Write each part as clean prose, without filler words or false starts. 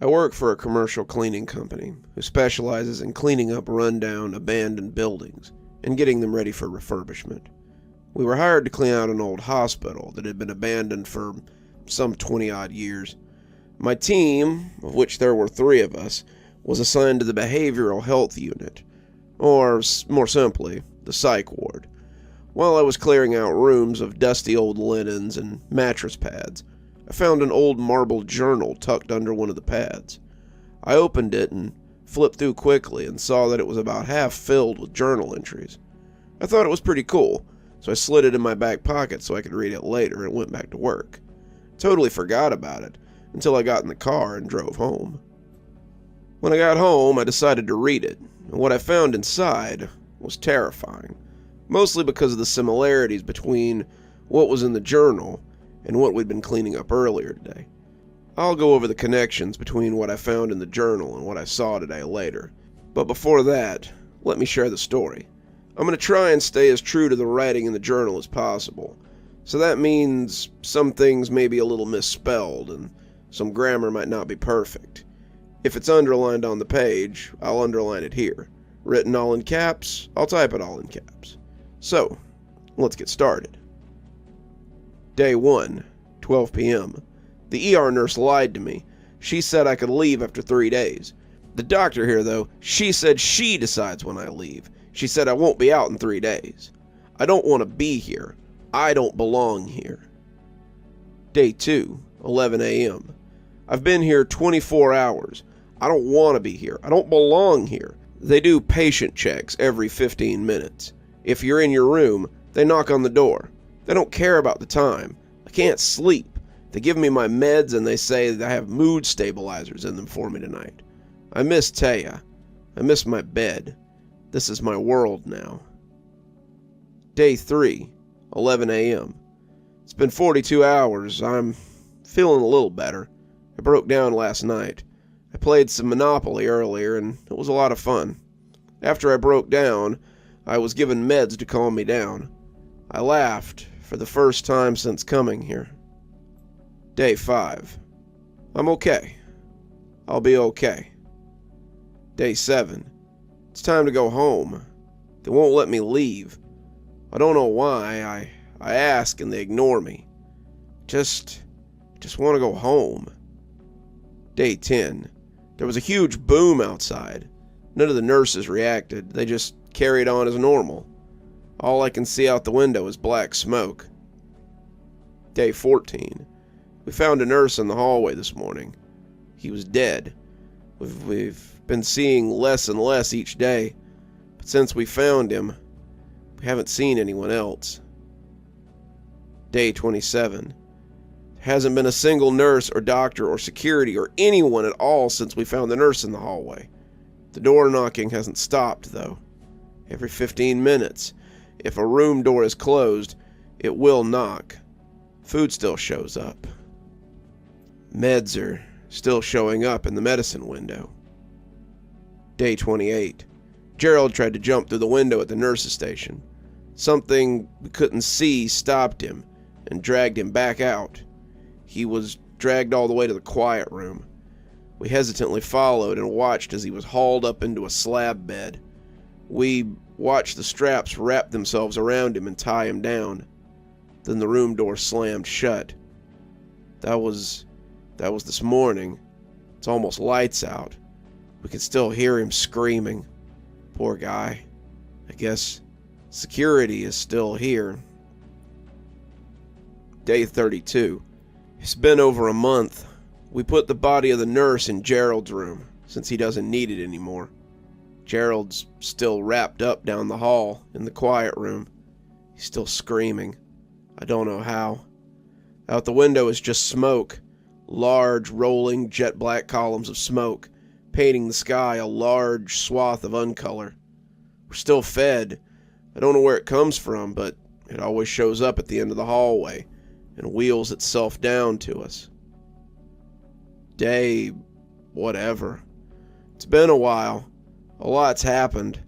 I work for a commercial cleaning company who specializes in cleaning up rundown, abandoned buildings and getting them ready for refurbishment. We were hired to clean out an old hospital that had been abandoned for some 20-odd years. My team, of which there were 3 of us, was assigned to the behavioral health unit, or more simply, the psych ward. While I was clearing out rooms of dusty old linens and mattress pads, I found an old marble journal tucked under one of the pads. I opened it and flipped through quickly and saw that it was about half filled with journal entries. I thought it was pretty cool, so I slid it in my back pocket so I could read it later and went back to work. Totally forgot about it until I got in the car and drove home. When I got home, I decided to read it, and what I found inside was terrifying, mostly because of the similarities between what was in the journal and what we'd been cleaning up earlier today. I'll go over the connections between what I found in the journal and what I saw today later, but before that, let me share the story. I'm going to try and stay as true to the writing in the journal as possible, so that means some things may be a little misspelled and some grammar might not be perfect. If it's underlined on the page, I'll underline it here. Written all in caps, I'll type it all in caps. So, let's get started. Day 1, 12 p.m. The ER nurse lied to me. She said I could leave after 3 days. The doctor here, though, she said she decides when I leave. She said I won't be out in 3 days. I don't want to be here. I don't belong here. Day 2, 11 a.m. I've been here 24 hours. I don't want to be here. I don't belong here. They do patient checks every 15 minutes. If you're in your room, they knock on the door. They don't care about the time. I can't sleep. They give me my meds and they say that I have mood stabilizers in them for me tonight. I miss Taya. I miss my bed. This is my world now. Day 3, 11 a.m. It's been 42 hours. I'm feeling a little better. I broke down last night. I played some Monopoly earlier and it was a lot of fun. After I broke down, I was given meds to calm me down. I laughed for the first time since coming here. Day 5. I'm okay. I'll be okay. Day 7. It's time to go home. They won't let me leave. I don't know why. I ask and they ignore me. Just want to go home. Day 10. There was a huge boom outside. None of the nurses reacted. They just carried on as normal. All I can see out the window is black smoke. Day 14. We found a nurse in the hallway this morning. He was dead. We've been seeing less and less each day, but since we found him, we haven't seen anyone else. Day 27. There hasn't been a single nurse or doctor or security or anyone at all since we found the nurse in the hallway. The door knocking hasn't stopped, though. Every 15 minutes, if a room door is closed, it will knock. Food still shows up. Meds are still showing up in the medicine window. Day 28. Gerald tried to jump through the window at the nurse's station. Something we couldn't see stopped him and dragged him back out. He was dragged all the way to the quiet room. We hesitantly followed and watched as he was hauled up into a slab bed. We watched the straps wrap themselves around him and tie him down. Then the room door slammed shut. That was this morning. It's almost lights out. We can still hear him screaming. Poor guy. I guess security is still here. Day 32. It's been over a month. We put the body of the nurse in Gerald's room, since he doesn't need it anymore. Gerald's still wrapped up down the hall in the quiet room. He's still screaming. I don't know how. Out the window is just smoke. Large, rolling, jet black columns of smoke, painting the sky a large swath of uncolor. We're still fed. I don't know where it comes from, but it always shows up at the end of the hallway and wheels itself down to us. Day whatever. It's been a while. A lot's happened.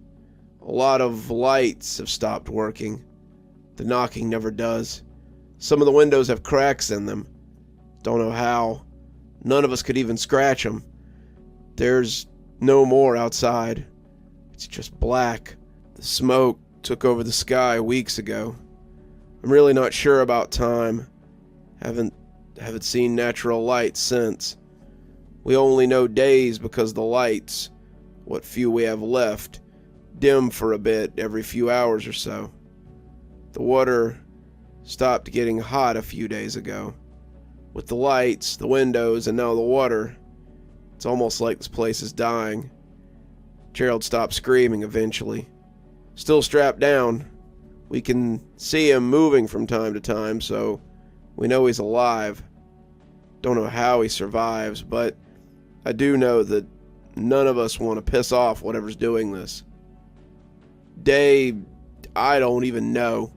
A lot of lights have stopped working. The knocking never does. Some of the windows have cracks in them. Don't know how. None of us could even scratch them. There's no more outside. It's just black. The smoke took over the sky weeks ago. I'm really not sure about time. Haven't seen natural light since. We only know days because the lights, what few we have left, dim for a bit every few hours or so. The water stopped getting hot a few days ago. With the lights, the windows, and now the water, it's almost like this place is dying. Gerald stopped screaming eventually. Still strapped down. We can see him moving from time to time, so we know he's alive. Don't know how he survives, but I do know that none of us want to piss off whatever's doing this. I don't even know.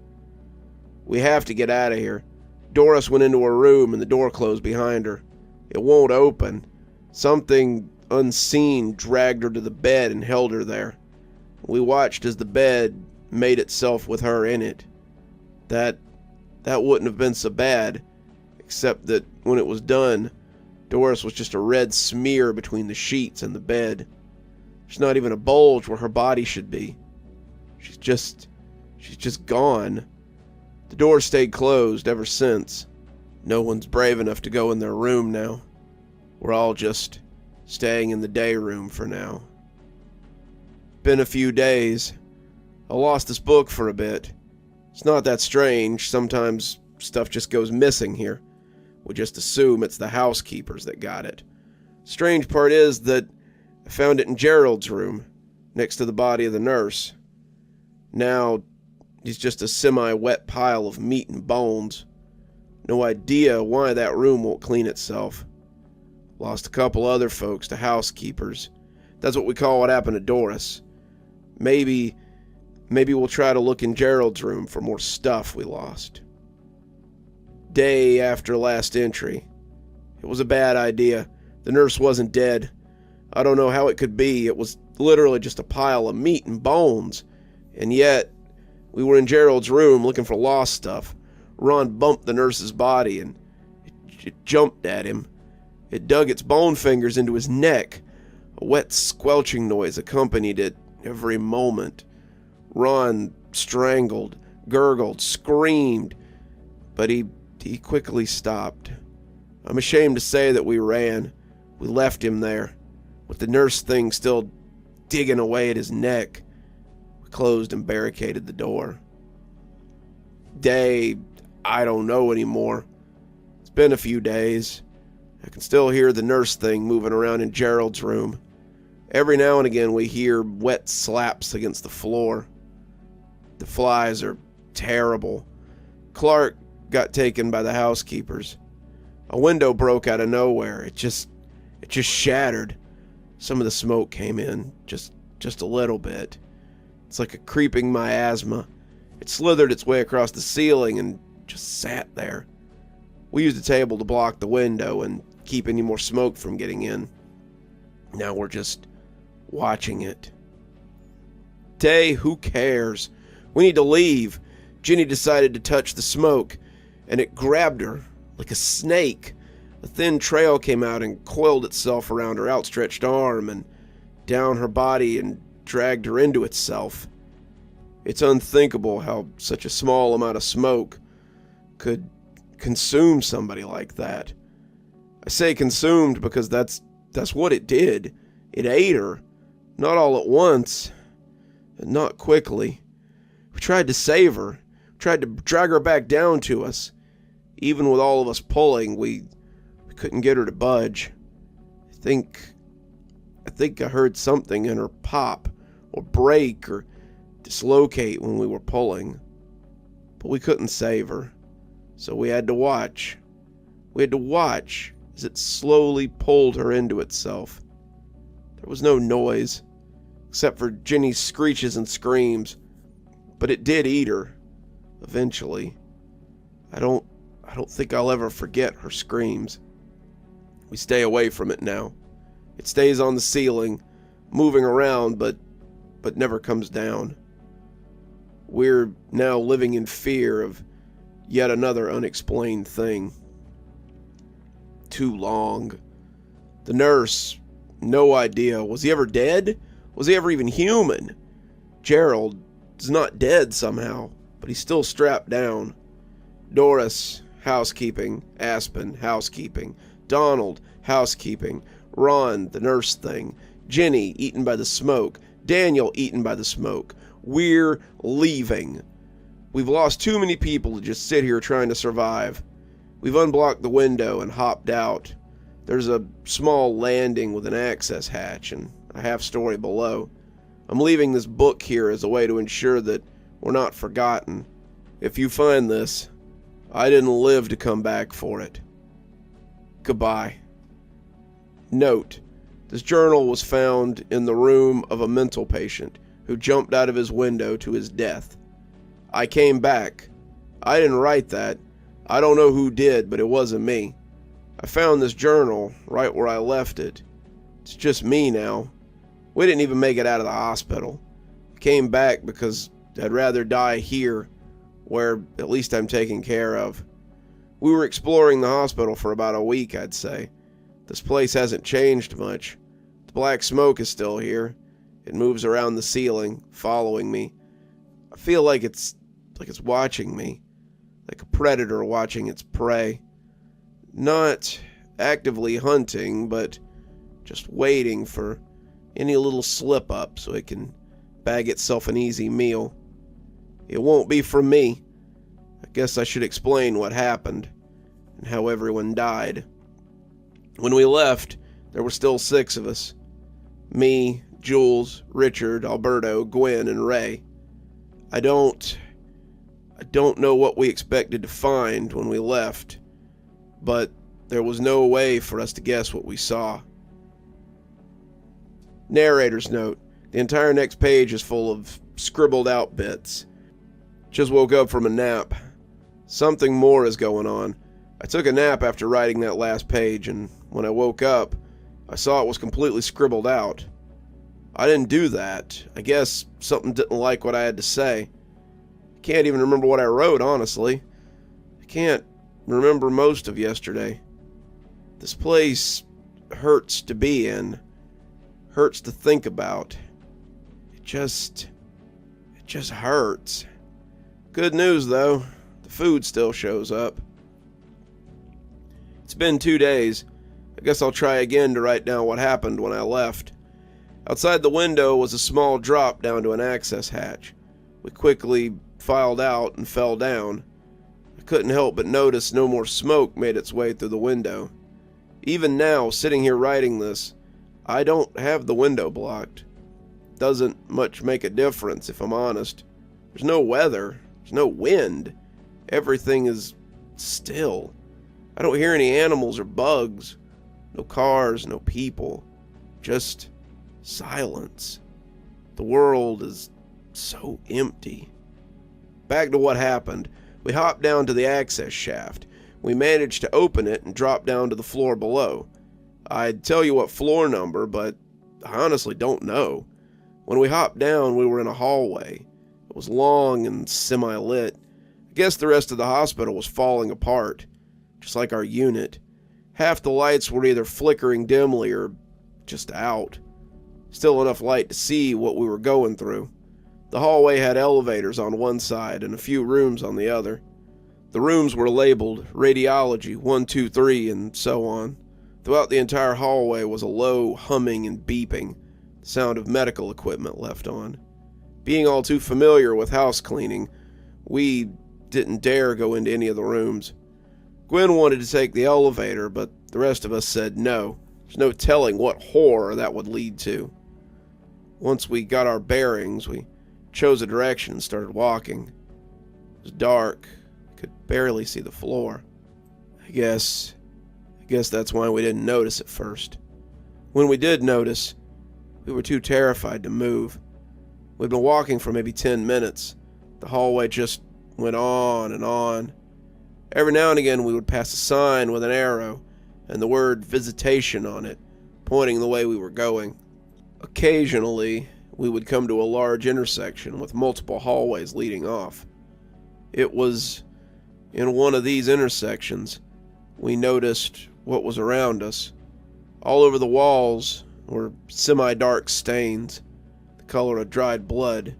We have to get out of here. Doris went into her room and the door closed behind her. It won't open. Something unseen dragged her to the bed and held her there. We watched as the bed made itself with her in it. That wouldn't have been so bad, except that when it was done, Doris was just a red smear between the sheets and the bed. There's not even a bulge where her body should be. She's just gone. The door stayed closed ever since. No one's brave enough to go in their room now. We're all just staying in the day room for now. Been a few days. I lost this book for a bit. It's not that strange. Sometimes stuff just goes missing here. We just assume it's the housekeepers that got it. Strange part is that I found it in Gerald's room, next to the body of the nurse. Now, he's just a semi-wet pile of meat and bones. No idea why that room won't clean itself. Lost a couple other folks to housekeepers. That's what we call what happened to Doris. Maybe we'll try to look in Gerald's room for more stuff we lost. Day after last entry. It was a bad idea. The nurse wasn't dead. I don't know how it could be. It was literally just a pile of meat and bones. And yet, we were in Gerald's room looking for lost stuff. Ron bumped the nurse's body and it jumped at him. It dug its bone fingers into his neck. A wet squelching noise accompanied it every moment. Ron strangled, gurgled, screamed, but he quickly stopped. I'm ashamed to say that we ran. We left him there, with the nurse thing still digging away at his neck. We closed and barricaded the door. I don't know anymore. It's been a few days. I can still hear the nurse thing moving around in Gerald's room. Every now and again we hear wet slaps against the floor. The flies are terrible. Clark got taken by the housekeepers. A window broke out of nowhere. It just shattered. Some of the smoke came in, just a little bit. It's like a creeping miasma. It slithered its way across the ceiling and just sat there. We used a table to block the window and keep any more smoke from getting in. Now we're just watching it. Who cares? We need to leave. Ginny decided to touch the smoke, and it grabbed her like a snake. A thin trail came out and coiled itself around her outstretched arm and down her body and dragged her into itself. It's unthinkable how such a small amount of smoke could consume somebody like that. I say consumed because that's what it did. It ate her. Not all at once. And not quickly. We tried to save her. Tried to drag her back down to us. Even with all of us pulling, we couldn't get her to budge. I think I heard something in her pop, or break, or dislocate when we were pulling. But we couldn't save her. So we had to watch. We had to watch as it slowly pulled her into itself. There was no noise, except for Ginny's screeches and screams. But it did eat her, eventually. I don't think I'll ever forget her screams. We stay away from it now. It stays on the ceiling, moving around, but never comes down. We're now living in fear of yet another unexplained thing. Too long. The nurse, No idea. Was he ever dead? Was he ever even human? Gerald is not dead somehow, but he's still strapped down. Doris, housekeeping. Aspen, housekeeping. Donald, housekeeping. Ron, the nurse thing. Jenny, eaten by the smoke. Daniel, eaten by the smoke. We're leaving. We've lost too many people to just sit here trying to survive. We've unblocked the window and hopped out. There's a small landing with an access hatch and a half-story below. I'm leaving this book here as a way to ensure that we're not forgotten. If you find this, I didn't live to come back for it. Goodbye. Note: this journal was found in the room of a mental patient who jumped out of his window to his death. I came back. I didn't write that. I don't know who did, but it wasn't me. I found this journal right where I left it. It's just me now. We didn't even make it out of the hospital. I came back because I'd rather die here, where at least I'm taken care of. We were exploring the hospital for about a week, I'd say. This place hasn't changed much. The black smoke is still here. It moves around the ceiling, following me. I feel like it's watching me, like a predator watching its prey. Not actively hunting, but just waiting for any little slip up so it can bag itself an easy meal. It won't be from me. I guess I should explain what happened and how everyone died. When we left, there were still 6 of us. Me, Jules, Richard, Alberto, Gwen, and Ray. I don't know what we expected to find when we left, but there was no way for us to guess what we saw. Narrator's note: the entire next page is full of scribbled out bits. Just woke up from a nap. Something more is going on. I took a nap after writing that last page, and when I woke up, I saw it was completely scribbled out. I didn't do that. I guess something didn't like what I had to say. I can't even remember what I wrote, honestly. I can't remember most of yesterday. This place hurts to be in. Hurts to think about. It just hurts. Good news, though. The food still shows up. It's been 2 days. I guess I'll try again to write down what happened when I left. Outside the window was a small drop down to an access hatch. We quickly filed out and fell down. I couldn't help but notice no more smoke made its way through the window. Even now, sitting here writing this, I don't have the window blocked. Doesn't much make a difference, if I'm honest. There's no weather. There's no wind. Everything is still. I don't hear any animals or bugs. No cars, no people. Just silence. The world is so empty. Back to what happened. We hopped down to the access shaft. We managed to open it and drop down to the floor below. I'd tell you what floor number, but I honestly don't know. When we hopped down, we were in a hallway. It was long and semi-lit. I guess the rest of the hospital was falling apart, just like our unit. Half the lights were either flickering dimly or just out. Still enough light to see what we were going through. The hallway had elevators on one side and a few rooms on the other. The rooms were labeled Radiology 1, 2, 3, and so on. Throughout the entire hallway was a low humming and beeping, the sound of medical equipment left on. Being all too familiar with house cleaning, we didn't dare go into any of the rooms. Gwen wanted to take the elevator, but the rest of us said no. There's no telling what horror that would lead to. Once we got our bearings, we chose a direction and started walking. It was dark. Could barely see the floor. I guess that's why we didn't notice at first. When we did notice, we were too terrified to move. We'd been walking for maybe 10 minutes. The hallway just went on and on. Every now and again we would pass a sign with an arrow and the word visitation on it, pointing the way we were going. Occasionally, we would come to a large intersection with multiple hallways leading off. It was in one of these intersections we noticed what was around us. All over the walls were semi-dark stains, the color of dried blood.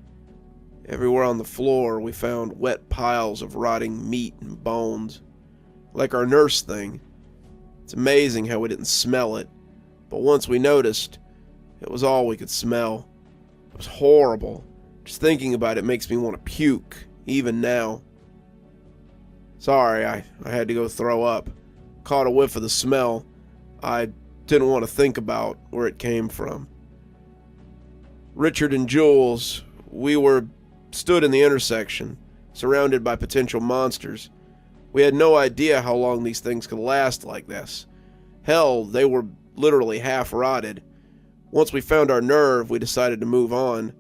Everywhere on the floor we found wet piles of rotting meat and bones, like our nurse thing. It's amazing how we didn't smell it, but once we noticed, it was all we could smell. It was horrible. Just thinking about it makes me want to puke, even now. Sorry, I had to go throw up. Caught a whiff of the smell. I didn't want to think about where it came from. Richard and Jules, we were stood in the intersection, surrounded by potential monsters. We had no idea how long these things could last like this. Hell, they were literally half rotted. Once we found our nerve, we decided to move on.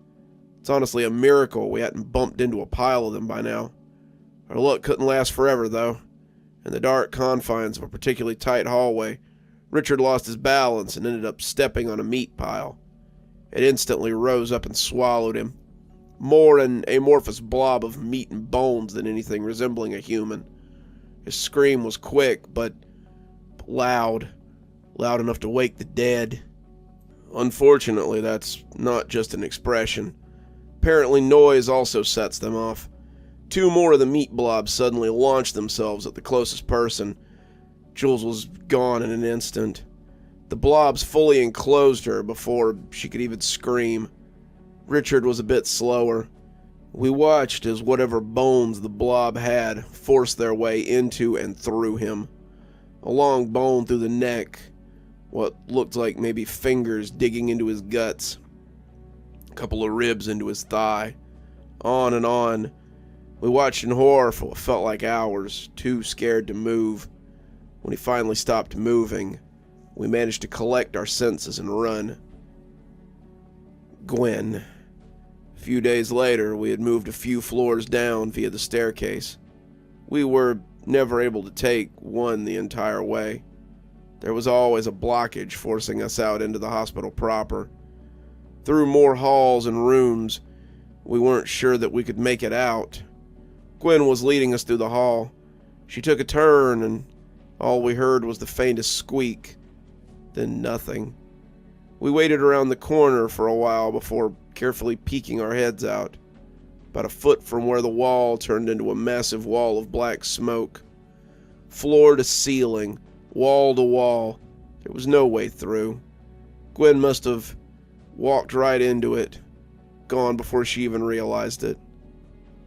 It's honestly a miracle we hadn't bumped into a pile of them by now. Our luck couldn't last forever, though. In the dark confines of a particularly tight hallway, Richard lost his balance and ended up stepping on a meat pile. It instantly rose up and swallowed him. More an amorphous blob of meat and bones than anything resembling a human. His scream was quick, but loud. Loud enough to wake the dead. Unfortunately, that's not just an expression. Apparently noise also sets them off. Two more of the meat blobs suddenly launched themselves at the closest person. Jules was gone in an instant. The blobs fully enclosed her before she could even scream. Richard was a bit slower. We watched as whatever bones the blob had forced their way into and through him. A long bone through the neck, what looked like maybe fingers digging into his guts. A couple of ribs into his thigh. On and on. We watched in horror for what felt like hours, too scared to move. When he finally stopped moving, we managed to collect our senses and run. Gwen. A few days later, we had moved a few floors down via the staircase. We were never able to take one the entire way. There was always a blockage forcing us out into the hospital proper. Through more halls and rooms, we weren't sure that we could make it out. Gwen was leading us through the hall. She took a turn, and all we heard was the faintest squeak. Then nothing. We waited around the corner for a while before carefully peeking our heads out. About a foot from where the wall turned into a massive wall of black smoke. Floor to ceiling, wall to wall. There was no way through. Gwen must have walked right into it, gone before she even realized it.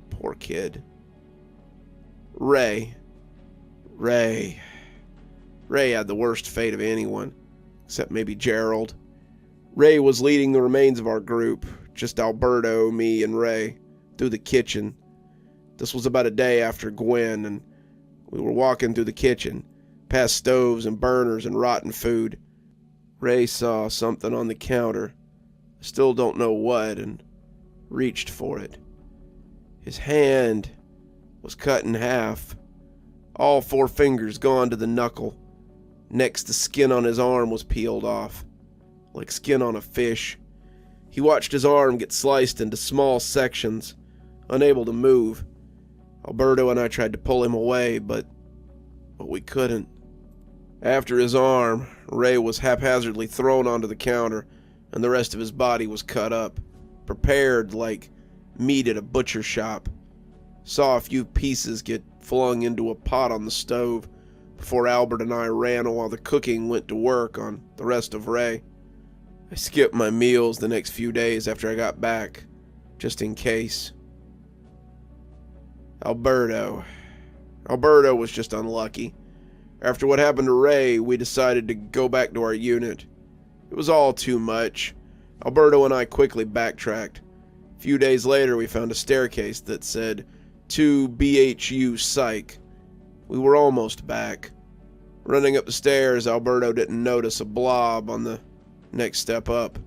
Poor kid. Ray had the worst fate of anyone, except maybe Gerald. Ray was leading the remains of our group, just Alberto, me, and Ray, through the kitchen. This was about a day after Gwen, and we were walking through the kitchen, past stoves and burners and rotten food. Ray saw something on the counter, I still don't know what, and reached for it. His hand was cut in half, all 4 fingers gone to the knuckle. Next, the skin on his arm was peeled off, like skin on a fish. He watched his arm get sliced into small sections, unable to move. Alberto and I tried to pull him away, but we couldn't. After his arm, Ray was haphazardly thrown onto the counter, and the rest of his body was cut up, prepared like meat at a butcher shop. Saw a few pieces get flung into a pot on the stove before Albert and I ran while the cooking went to work on the rest of Ray. I skipped my meals the next few days after I got back, just in case. Alberto was just unlucky. After what happened to Ray, we decided to go back to our unit. It was all too much. Alberto and I quickly backtracked. A few days later, we found a staircase that said, "To BHU Psych." We were almost back. Running up the stairs, Alberto didn't notice a blob on the next step up.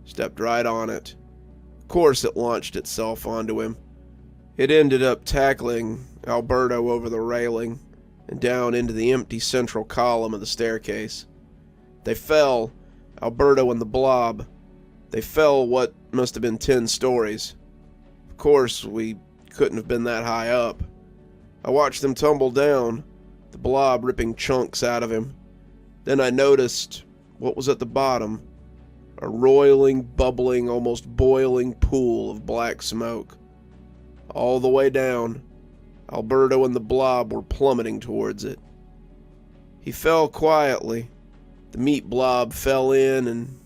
Stepped right on it. Of course, it launched itself onto him. It ended up tackling Alberto over the railing and down into the empty central column of the staircase. They fell, Alberto and the blob. They fell what must have been 10 stories. Of course, we couldn't have been that high up. I watched them tumble down, the blob ripping chunks out of him. Then I noticed what was at the bottom. a roiling, bubbling, almost boiling pool of black smoke. All the way down, Alberto and the blob were plummeting towards it. He fell quietly. The meat blob fell in, and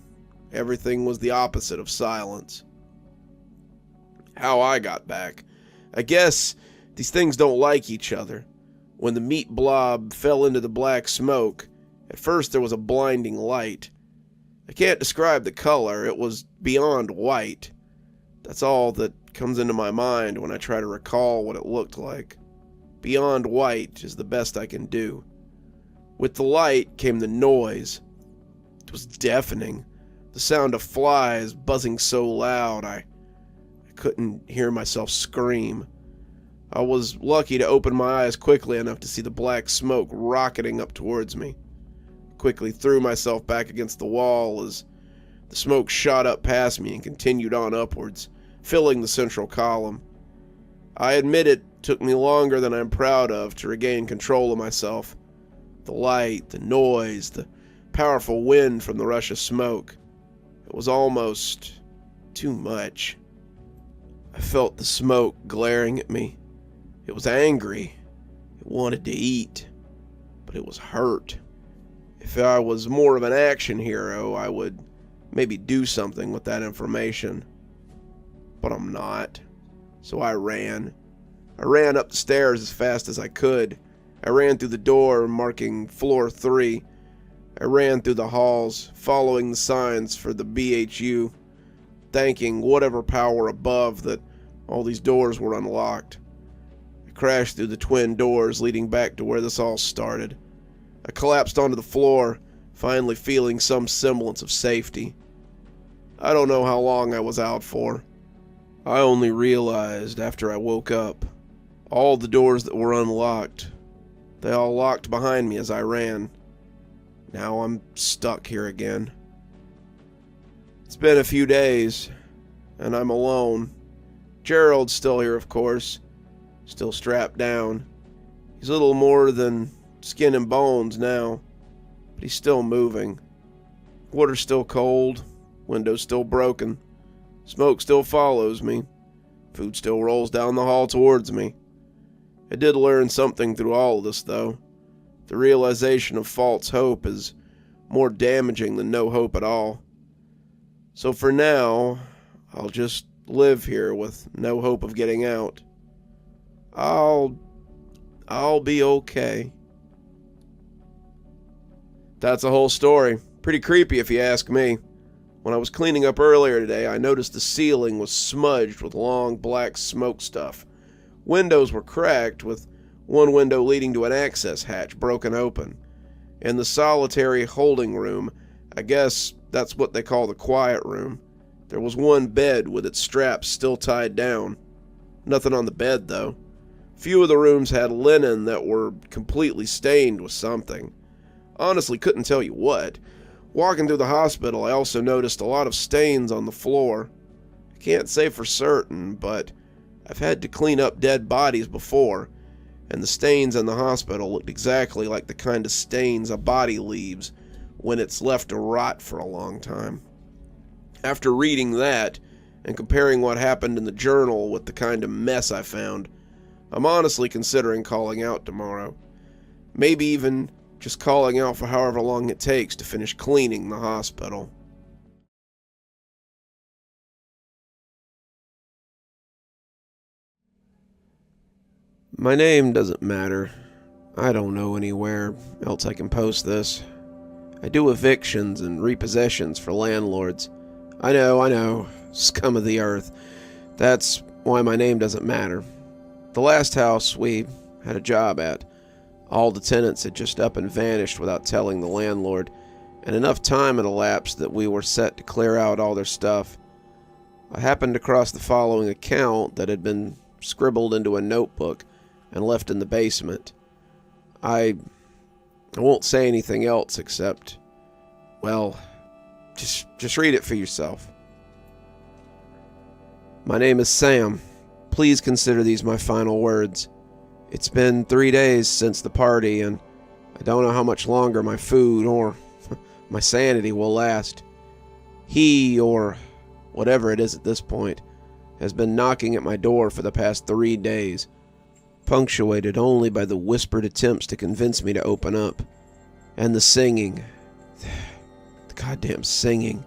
everything was the opposite of silence. How I got back. I guess these things don't like each other. When the meat blob fell into the black smoke, at first there was a blinding light. I can't describe the color. It was beyond white. That's all that comes into my mind when I try to recall what it looked like. Beyond white is the best I can do. With the light came the noise. It was deafening. The sound of flies buzzing so loud I couldn't hear myself scream. I was lucky to open my eyes quickly enough to see the black smoke rocketing up towards me. I quickly threw myself back against the wall as the smoke shot up past me and continued on upwards, filling the central column. I admit it took me longer than I'm proud of to regain control of myself. The light, the noise, the powerful wind from the rush of smoke. It was almost too much. I felt the smoke glaring at me. It was angry. It wanted to eat. But it was hurt. If I was more of an action hero, I would maybe do something with that information. But I'm not. So I ran. I ran up the stairs as fast as I could. I ran through the door marking floor 3. I ran through the halls, following the signs for the BHU, thanking whatever power above that all these doors were unlocked. I crashed through the twin doors leading back to where this all started. I collapsed onto the floor, finally feeling some semblance of safety. I don't know how long I was out for. I only realized after I woke up. All the doors that were unlocked, they all locked behind me as I ran. Now I'm stuck here again. It's been a few days, and I'm alone. Gerald's still here, of course, still strapped down. He's a little more than skin and bones now, but he's still moving. Water's still cold, window's still broken, smoke still follows me, food still rolls down the hall towards me. I did learn something through all of this, though. The realization of false hope is more damaging than no hope at all. So for now, I'll just live here with no hope of getting out. I'll be okay. That's the whole story. Pretty creepy if you ask me. When I was cleaning up earlier today, I noticed the ceiling was smudged with long black smoke stuff. Windows were cracked, with one window leading to an access hatch broken open. In the solitary holding room, I guess that's what they call the quiet room, there was one bed with its straps still tied down. Nothing on the bed, though. Few of the rooms had linen that were completely stained with something. Honestly, couldn't tell you what. Walking through the hospital, I also noticed a lot of stains on the floor. I can't say for certain, but I've had to clean up dead bodies before, and the stains in the hospital looked exactly like the kind of stains a body leaves when it's left to rot for a long time. After reading that, and comparing what happened in the journal with the kind of mess I found, I'm honestly considering calling out tomorrow. Maybe even just calling out for however long it takes to finish cleaning the hospital. My name doesn't matter. I don't know anywhere else I can post this. I do evictions and repossessions for landlords. I know, scum of the earth. That's why my name doesn't matter. The last house we had a job at, all the tenants had just up and vanished without telling the landlord, and enough time had elapsed that we were set to clear out all their stuff. I happened across the following account that had been scribbled into a notebook and left in the basement. I won't say anything else except, well, just read it for yourself. My name is Sam. Please consider these my final words. It's been 3 days since the party, and I don't know how much longer my food or my sanity will last. He, or whatever it is at this point, has been knocking at my door for the past 3 days, punctuated only by the whispered attempts to convince me to open up. And the singing. The goddamn singing.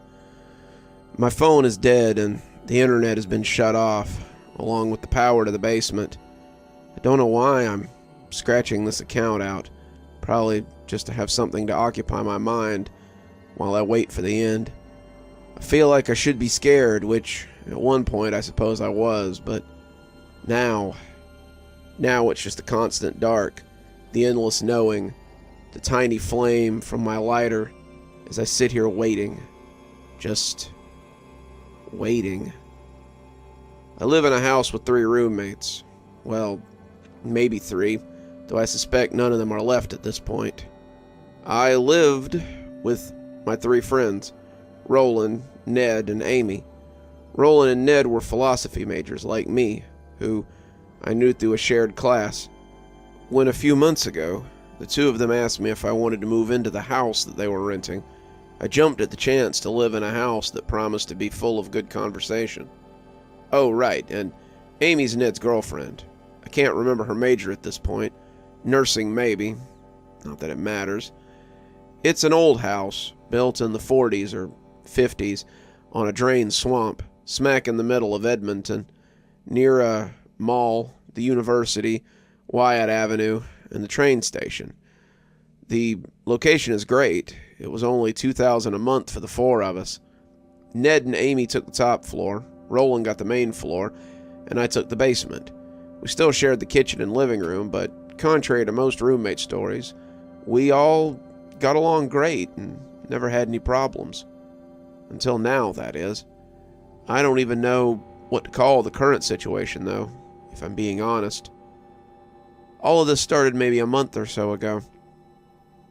My phone is dead and the internet has been shut off, along with the power to the basement. I don't know why I'm scratching this account out. Probably just to have something to occupy my mind while I wait for the end. I feel like I should be scared, which at one point I suppose I was, but now it's just the constant dark, the endless knowing, the tiny flame from my lighter as I sit here waiting. Just waiting. I live in a house with 3 roommates. Well, maybe 3, though I suspect none of them are left at this point. I lived with my 3 friends, Roland, Ned, and Amy. Roland and Ned were philosophy majors like me, who I knew through a shared class. When a few months ago, the 2 of them asked me if I wanted to move into the house that they were renting, I jumped at the chance to live in a house that promised to be full of good conversation. Oh, right, and Amy's Ned's girlfriend. I can't remember her major at this point. Nursing, maybe. Not that it matters. It's an old house, built in the 40s or 50s, on a drained swamp, smack in the middle of Edmonton, near a mall, the university, Wyatt Avenue, and the train station. The location is great. It was only $2,000 a month for the 4 of us. Ned and Amy took the top floor, Roland got the main floor, and I took the basement. We still shared the kitchen and living room, but contrary to most roommate stories, we all got along great and never had any problems. Until now, that is. I don't even know what to call the current situation, though, if I'm being honest. All of this started maybe a month or so ago.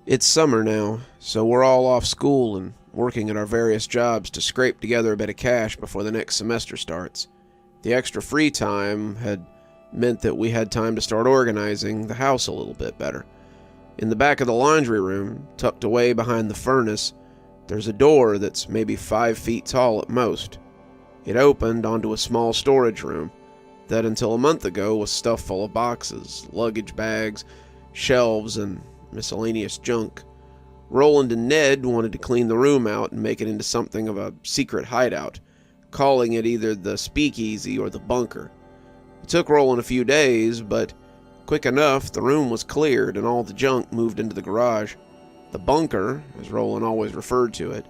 It's summer now, so we're all off school and working at our various jobs to scrape together a bit of cash before the next semester starts. The extra free time had meant that we had time to start organizing the house a little bit better. In the back of the laundry room, tucked away behind the furnace, there's a door that's maybe 5 feet tall at most. It opened onto a small storage room that until a month ago was stuffed full of boxes, luggage bags, shelves, and miscellaneous junk. Roland and Ned wanted to clean the room out and make it into something of a secret hideout, calling it either the speakeasy or the bunker. It took Roland a few days, but quick enough the room was cleared and all the junk moved into the garage. The bunker, as Roland always referred to it,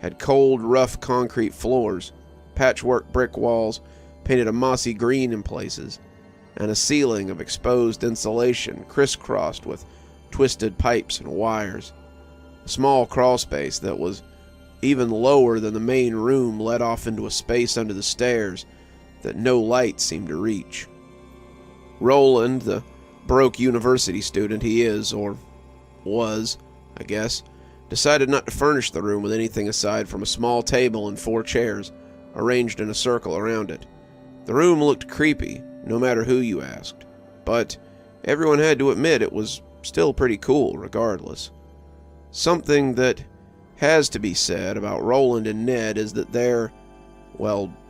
had cold, rough concrete floors, patchwork brick walls painted a mossy green in places, and a ceiling of exposed insulation crisscrossed with twisted pipes and wires. A small crawlspace that was even lower than the main room led off into a space under the stairs that no light seemed to reach. Roland, the broke university student he is, or was, I guess, decided not to furnish the room with anything aside from a small table and 4 chairs arranged in a circle around it. The room looked creepy, no matter who you asked, but everyone had to admit it was still pretty cool regardless. Something that has to be said about Roland and Ned is that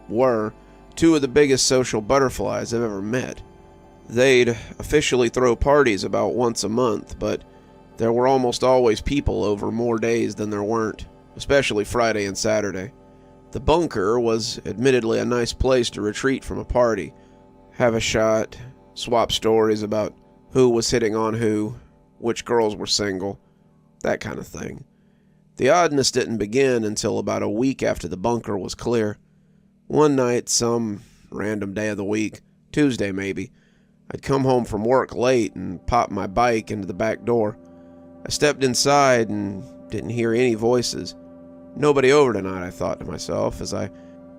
were 2 of the biggest social butterflies I've ever met. They'd officially throw parties about once a month, but there were almost always people over more days than there weren't, especially Friday and Saturday. The bunker was admittedly a nice place to retreat from a party, have a shot, swap stories about who was hitting on who, which girls were single, that kind of thing. The oddness didn't begin until about a week after the bunker was clear. One night, some random day of the week, Tuesday maybe, I'd come home from work late and popped my bike into the back door. I stepped inside and didn't hear any voices. Nobody over tonight, I thought to myself as I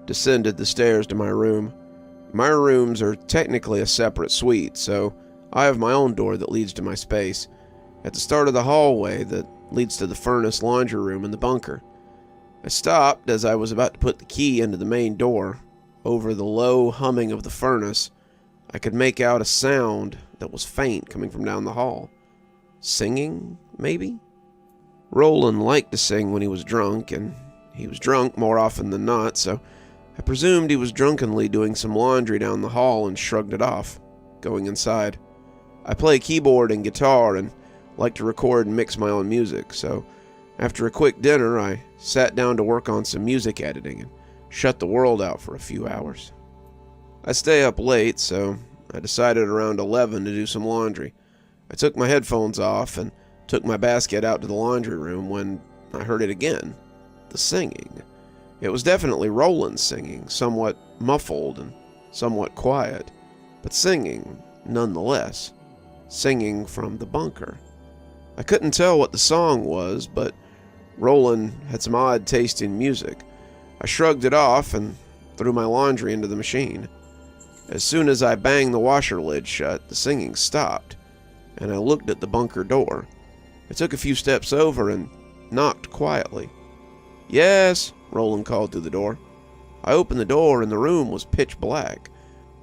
descended the stairs to my room. My rooms are technically a separate suite, so I have my own door that leads to my space, at the start of the hallway that leads to the furnace, laundry room, and the bunker. I stopped as I was about to put the key into the main door. Over the low humming of the furnace, I could make out a sound that was faint coming from down the hall. Singing, maybe? Roland liked to sing when he was drunk, and He was drunk more often than not, so I presumed he was drunkenly doing some laundry down the hall and shrugged it off, going inside. I play keyboard and guitar and like to record and mix my own music, so after a quick dinner, I sat down to work on some music editing and shut the world out for a few hours. I stay up late, so I decided around 11 to do some laundry. I took my headphones off and took my basket out to the laundry room when I heard it again, the singing. It was definitely Roland singing, somewhat muffled and somewhat quiet, but singing nonetheless, singing from the bunker. I couldn't tell what the song was, but Roland had some odd taste in music. I shrugged it off and threw my laundry into the machine. As soon as I banged the washer lid shut, the singing stopped, and I looked at the bunker door. I took a few steps over and knocked quietly. "Yes," Roland called through the door. I opened the door and the room was pitch black,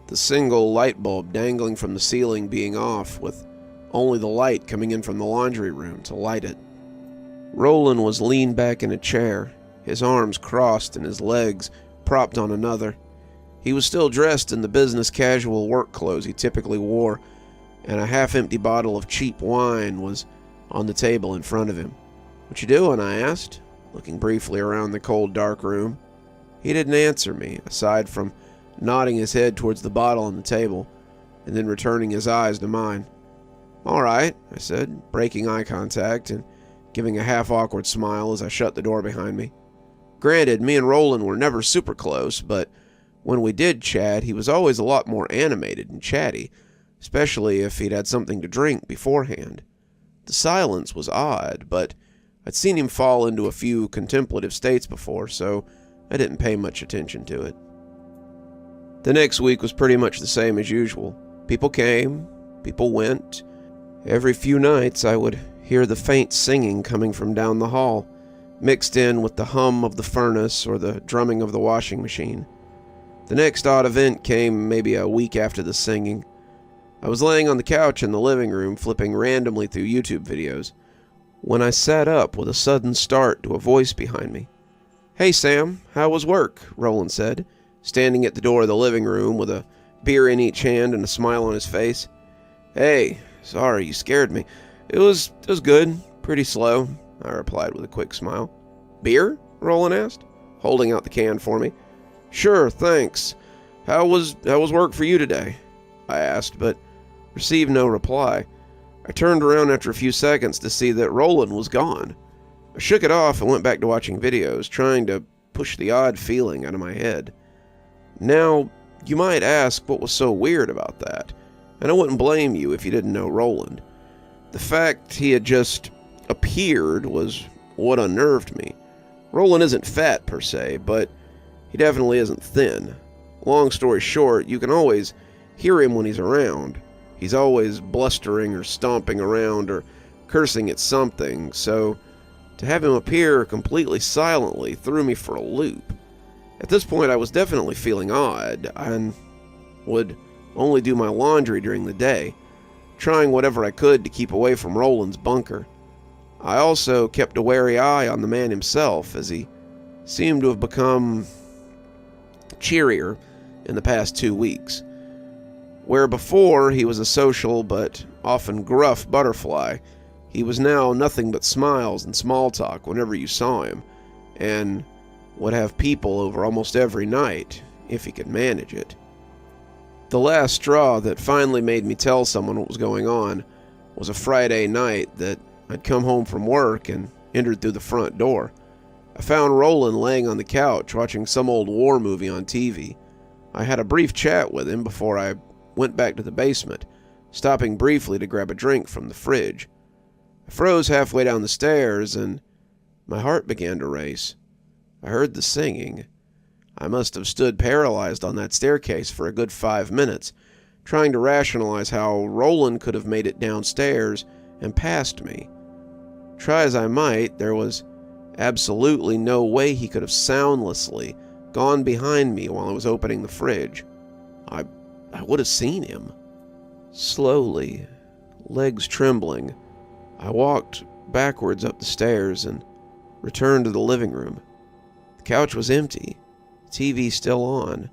the single light bulb dangling from the ceiling being off, with only the light coming in from the laundry room to light it. Roland was leaned back in a chair, his arms crossed and his legs propped on another. He was still dressed in the business casual work clothes he typically wore, and a half-empty bottle of cheap wine was on the table in front of him. "What you doing?" I asked, looking briefly around the cold, dark room. He didn't answer me, aside from nodding his head towards the bottle on the table, and then returning his eyes to mine. "All right," I said, breaking eye contact and giving a half-awkward smile as I shut the door behind me. Granted, me and Roland were never super close, but when we did chat, he was always a lot more animated and chatty, especially if he'd had something to drink beforehand. The silence was odd, but I'd seen him fall into a few contemplative states before, so I didn't pay much attention to it. The next week was pretty much the same as usual. People came, people went. Every few nights I would hear the faint singing coming from down the hall, mixed in with the hum of the furnace or the drumming of the washing machine. The next odd event came maybe a week after the singing. I was laying on the couch in the living room flipping randomly through YouTube videos when I sat up with a sudden start to a voice behind me. "Hey Sam, how was work?" Roland said, standing at the door of the living room with a beer in each hand and a smile on his face. "Hey, sorry, you scared me. It was good, pretty slow," I replied with a quick smile. "Beer?" Roland asked, holding out the can for me. "Sure, thanks. How was work for you today?" I asked, but received no reply. I turned around after a few seconds to see that Roland was gone. I shook it off and went back to watching videos, trying to push the odd feeling out of my head. Now, you might ask what was so weird about that, and I wouldn't blame you if you didn't know Roland. The fact he had just appeared was what unnerved me. Roland isn't fat per se, but he definitely isn't thin. Long story short, you can always hear him when he's around. He's always blustering or stomping around or cursing at something, so to have him appear completely silently threw me for a loop. At this point, I was definitely feeling odd, and would only do my laundry during the day, trying whatever I could to keep away from Roland's bunker. I also kept a wary eye on the man himself, as he seemed to have become cheerier in the past 2 weeks. Where before he was a social but often gruff butterfly, he was now nothing but smiles and small talk whenever you saw him, and would have people over almost every night, if he could manage it. The last straw that finally made me tell someone what was going on was a Friday night that I'd come home from work and entered through the front door. I found Roland laying on the couch watching some old war movie on TV. I had a brief chat with him before I went back to the basement, stopping briefly to grab a drink from the fridge. I froze halfway down the stairs and my heart began to race. I heard the singing. I must have stood paralyzed on that staircase for a good 5 minutes, trying to rationalize how Roland could have made it downstairs and past me. Try as I might, there was absolutely no way he could have soundlessly gone behind me while I was opening the fridge. I would have seen him. Slowly, legs trembling, I walked backwards up the stairs and returned to the living room. The couch was empty, the TV still on.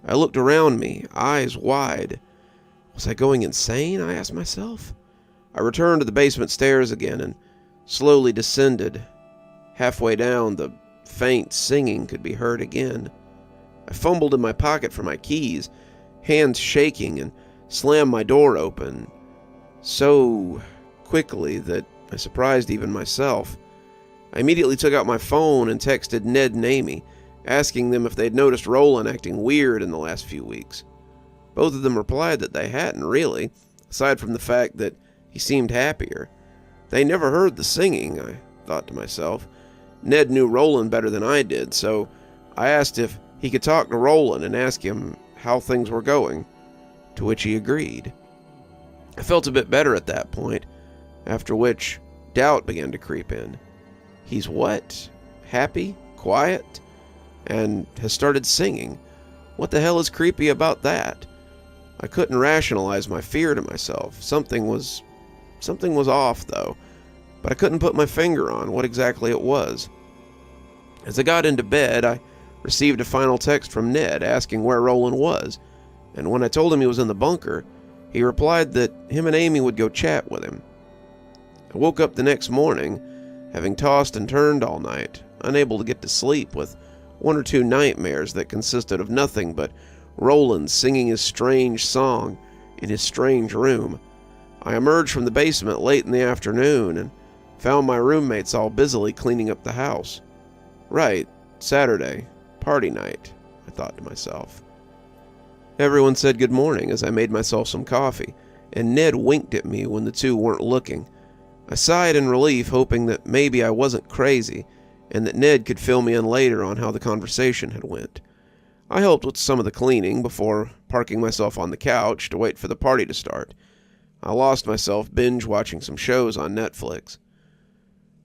I looked around me, eyes wide. Was I going insane, I asked myself. I returned to the basement stairs again and slowly descended. Halfway down, the faint singing could be heard again. I fumbled in my pocket for my keys, hands shaking, and slammed my door open so quickly that I surprised even myself. I immediately took out my phone and texted Ned and Amy, asking them if they'd noticed Roland acting weird in the last few weeks. Both of them replied that they hadn't really, aside from the fact that he seemed happier. They never heard the singing, I thought to myself. Ned knew Roland better than I did, so I asked if he could talk to Roland and ask him how things were going, to which he agreed. I felt a bit better at that point, after which doubt began to creep in. He's what? Happy? Quiet? And has started singing? What the hell is creepy about that? I couldn't rationalize my fear to myself. Something was off, though, but I couldn't put my finger on what exactly it was. As I got into bed, I received a final text from Ned asking where Roland was, and when I told him he was in the bunker, he replied that him and Amy would go chat with him. I woke up the next morning, having tossed and turned all night, unable to get to sleep, with one or two nightmares that consisted of nothing but Roland singing his strange song in his strange room. I emerged from the basement late in the afternoon and found my roommates all busily cleaning up the house. Right, Saturday, party night, I thought to myself. Everyone said good morning as I made myself some coffee, and Ned winked at me when the two weren't looking. I sighed in relief, hoping that maybe I wasn't crazy, and that Ned could fill me in later on how the conversation had went. I helped with some of the cleaning before parking myself on the couch to wait for the party to start. I lost myself binge-watching some shows on Netflix.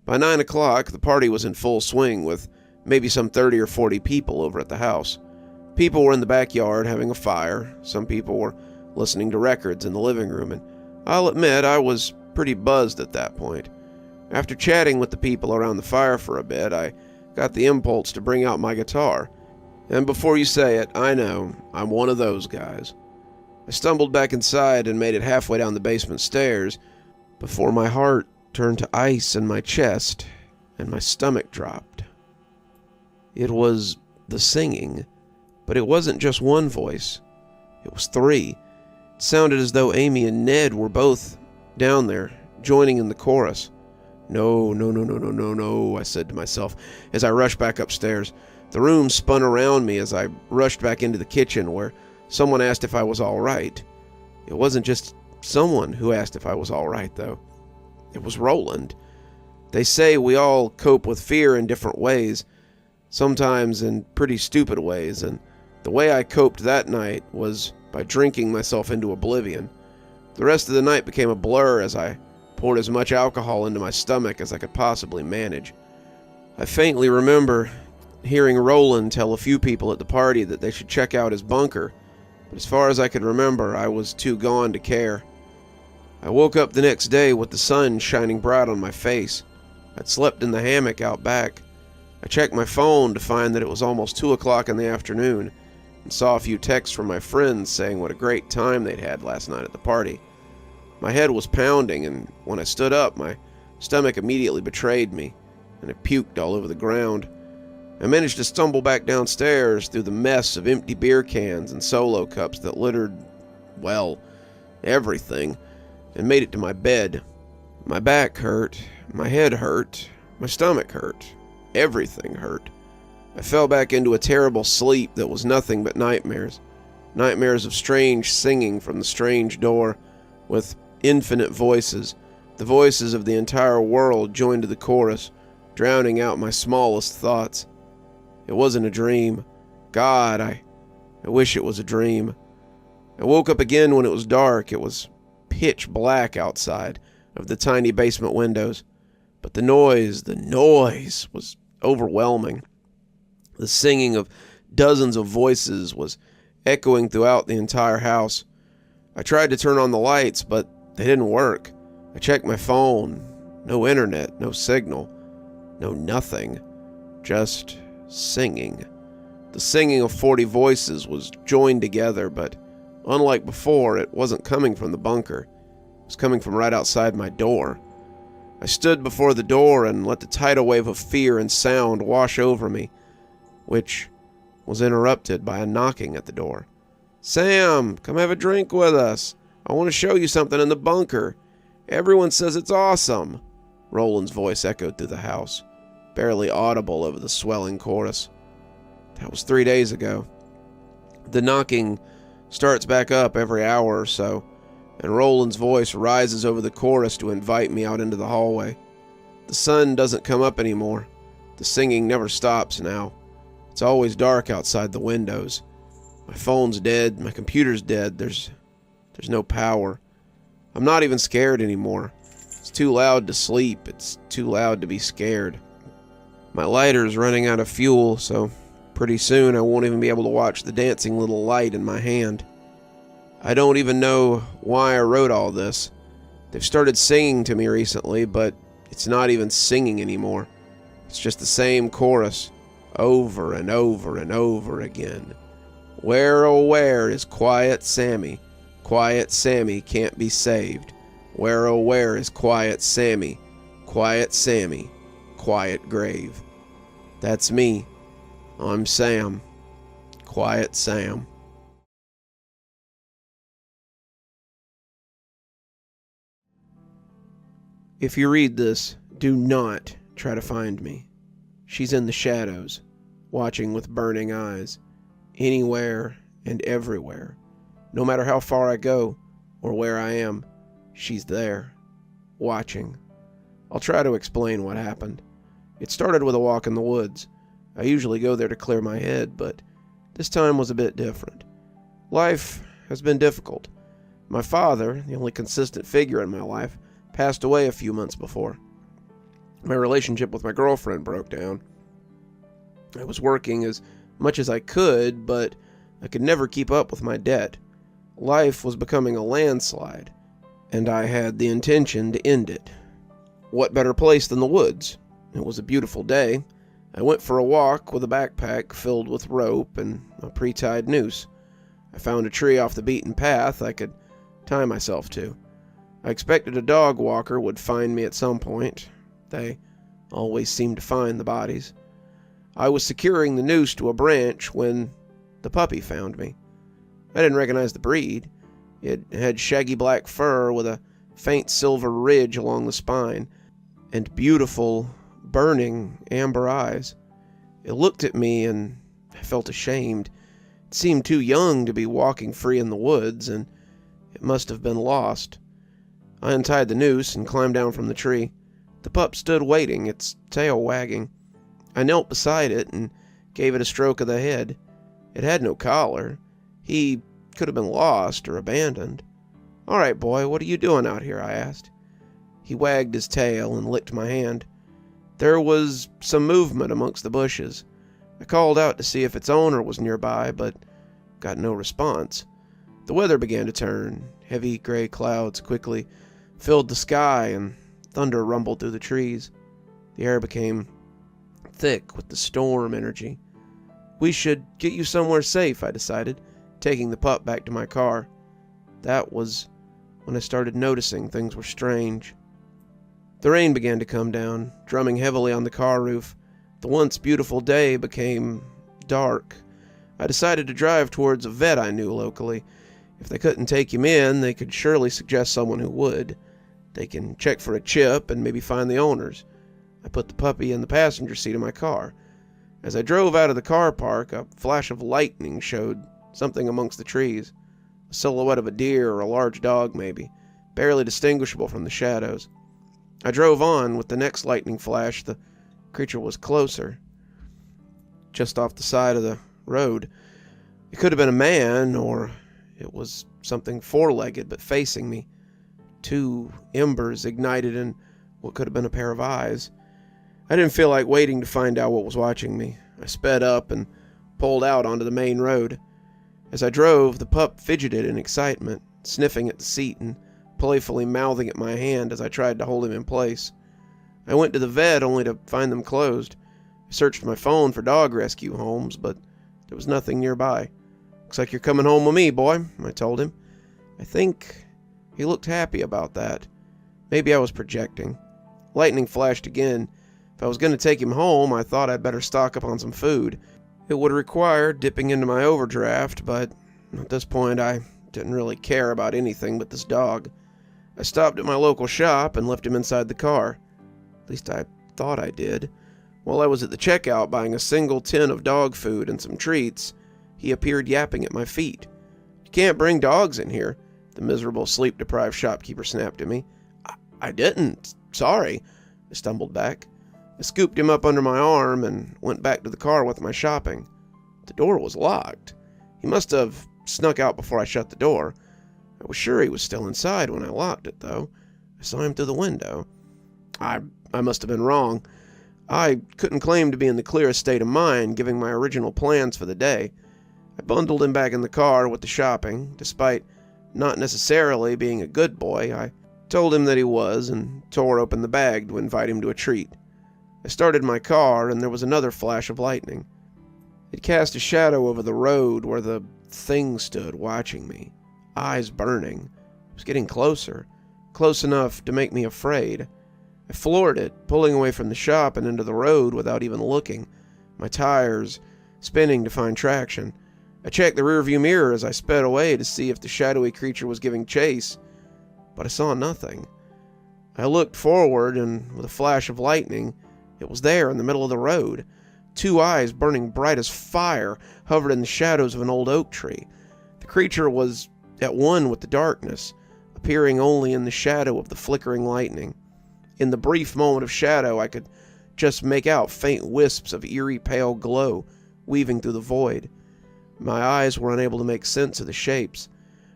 By 9 o'clock, the party was in full swing with maybe some 30 or 40 people over at the house. People were in the backyard having a fire. Some people were listening to records in the living room, and I'll admit I was pretty buzzed at that point. After chatting with the people around the fire for a bit, I got the impulse to bring out my guitar. And before you say it, I know, I'm one of those guys. I stumbled back inside and made it halfway down the basement stairs before my heart turned to ice in my chest and my stomach dropped. It was the singing, but it wasn't just one voice. It was three. It sounded as though Amy and Ned were both down there, joining in the chorus. No, I said to myself as I rushed back upstairs. The room spun around me as I rushed back into the kitchen where someone asked if I was all right. It wasn't just someone who asked if I was all right, though. It was Roland. They say we all cope with fear in different ways, sometimes in pretty stupid ways, and the way I coped that night was by drinking myself into oblivion. The rest of the night became a blur as I poured as much alcohol into my stomach as I could possibly manage. I faintly remember hearing Roland tell a few people at the party that they should check out his bunker, but as far as I could remember, I was too gone to care. I woke up the next day with the sun shining bright on my face. I'd slept in the hammock out back. I checked my phone to find that it was almost 2 o'clock in the afternoon, and saw a few texts from my friends saying what a great time they'd had last night at the party. My head was pounding, and when I stood up, my stomach immediately betrayed me, and I puked all over the ground. I managed to stumble back downstairs through the mess of empty beer cans and Solo cups that littered, well, everything, and made it to my bed. My back hurt, my head hurt, my stomach hurt, everything hurt. I fell back into a terrible sleep that was nothing but nightmares. Nightmares of strange singing from the strange door, with infinite voices, the voices of the entire world joined to the chorus, drowning out my smallest thoughts. It wasn't a dream. God, I wish it was a dream. I woke up again when it was dark. It was pitch black outside of the tiny basement windows, but the noise was overwhelming. The singing of dozens of voices was echoing throughout the entire house. I tried to turn on the lights, but they didn't work. I checked my phone. No internet, no signal, no nothing. Just singing. The singing of 40 voices was joined together, but unlike before, it wasn't coming from the bunker. It was coming from right outside my door. I stood before the door and let the tidal wave of fear and sound wash over me, which was interrupted by a knocking at the door. "Sam, come have a drink with us. I want to show you something in the bunker. Everyone says it's awesome." Roland's voice echoed through the house, barely audible over the swelling chorus. That was 3 days ago. The knocking starts back up every hour or so, and Roland's voice rises over the chorus to invite me out into the hallway. The sun doesn't come up anymore. The singing never stops now. It's always dark outside the windows. My phone's dead, my computer's dead, there's no power. I'm not even scared anymore. It's too loud to sleep, it's too loud to be scared. My lighter's running out of fuel, so pretty soon I won't even be able to watch the dancing little light in my hand. I don't even know why I wrote all this. They've started singing to me recently, but it's not even singing anymore. It's just the same chorus, over and over and over again. Where, oh where is Quiet Sammy? Quiet Sammy can't be saved. Where, oh where is Quiet Sammy? Quiet Sammy, quiet grave. That's me. I'm Sam. Quiet Sam. If you read this, do not try to find me. She's in the shadows, watching with burning eyes, anywhere and everywhere. No matter how far I go or where I am, she's there, watching. I'll try to explain what happened. It started with a walk in the woods. I usually go there to clear my head, but this time was a bit different. Life has been difficult. My father, the only consistent figure in my life, passed away a few months before. My relationship with my girlfriend broke down. I was working as much as I could, but I could never keep up with my debt. Life was becoming a landslide, and I had the intention to end it. What better place than the woods? It was a beautiful day. I went for a walk with a backpack filled with rope and a pre-tied noose. I found a tree off the beaten path I could tie myself to. I expected a dog walker would find me at some point. They always seem to find the bodies. I was securing the noose to a branch when the puppy found me. I didn't recognize the breed. It had shaggy black fur with a faint silver ridge along the spine and beautiful, burning amber eyes. It looked at me and I felt ashamed. It seemed too young to be walking free in the woods, and it must have been lost. I untied the noose and climbed down from the tree. The pup stood waiting, its tail wagging. I knelt beside it and gave it a stroke of the head. It had no collar. He could have been lost or abandoned. "All right, boy, what are you doing out here?" I asked. He wagged his tail and licked my hand. There was some movement amongst the bushes. I called out to see if its owner was nearby, but got no response. The weather began to turn. Heavy gray clouds quickly filled the sky, and thunder rumbled through the trees. The air became thick with the storm energy. "We should get you somewhere safe," I decided, taking the pup back to my car. That was when I started noticing things were strange. The rain began to come down, drumming heavily on the car roof. The once beautiful day became dark. I decided to drive towards a vet I knew locally. If they couldn't take him in, they could surely suggest someone who would. They can check for a chip and maybe find the owners. I put the puppy in the passenger seat of my car. As I drove out of the car park, a flash of lightning showed something amongst the trees. A silhouette of a deer or a large dog, maybe, barely distinguishable from the shadows. I drove on. With the next lightning flash, the creature was closer, just off the side of the road. It could have been a man, or it was something four-legged but facing me. Two embers ignited in what could have been a pair of eyes. I didn't feel like waiting to find out what was watching me. I sped up and pulled out onto the main road. As I drove, the pup fidgeted in excitement, sniffing at the seat and playfully mouthing at my hand as I tried to hold him in place. I went to the vet only to find them closed. I searched my phone for dog rescue homes, but there was nothing nearby. "Looks like you're coming home with me, boy," I told him. I think he looked happy about that. Maybe I was projecting. Lightning flashed again. If I was going to take him home, I thought I'd better stock up on some food. It would require dipping into my overdraft, but at this point I didn't really care about anything but this dog. I stopped at my local shop and left him inside the car. At least I thought I did. While I was at the checkout buying a single tin of dog food and some treats, he appeared yapping at my feet. "You can't bring dogs in here," the miserable sleep-deprived shopkeeper snapped at me. I didn't. Sorry," I stumbled back. I scooped him up under my arm and went back to the car with my shopping. The door was locked. He must have snuck out before I shut the door. I was sure he was still inside when I locked it, though. I saw him through the window. I must have been wrong. I couldn't claim to be in the clearest state of mind, given my original plans for the day. I bundled him back in the car with the shopping. Despite not necessarily being a good boy, I told him that he was, and tore open the bag to invite him to a treat. I started my car, and there was another flash of lightning. It cast a shadow over the road where the thing stood, watching me, eyes burning. It was getting closer, close enough to make me afraid. I floored it, pulling away from the shop and into the road without even looking, my tires spinning to find traction. I checked the rearview mirror as I sped away to see if the shadowy creature was giving chase, but I saw nothing. I looked forward, and with a flash of lightning, it was there in the middle of the road. Two eyes burning bright as fire hovered in the shadows of an old oak tree. The creature was at one with the darkness, appearing only in the shadow of the flickering lightning. In the brief moment of shadow, I could just make out faint wisps of eerie pale glow weaving through the void. My eyes were unable to make sense of the shapes.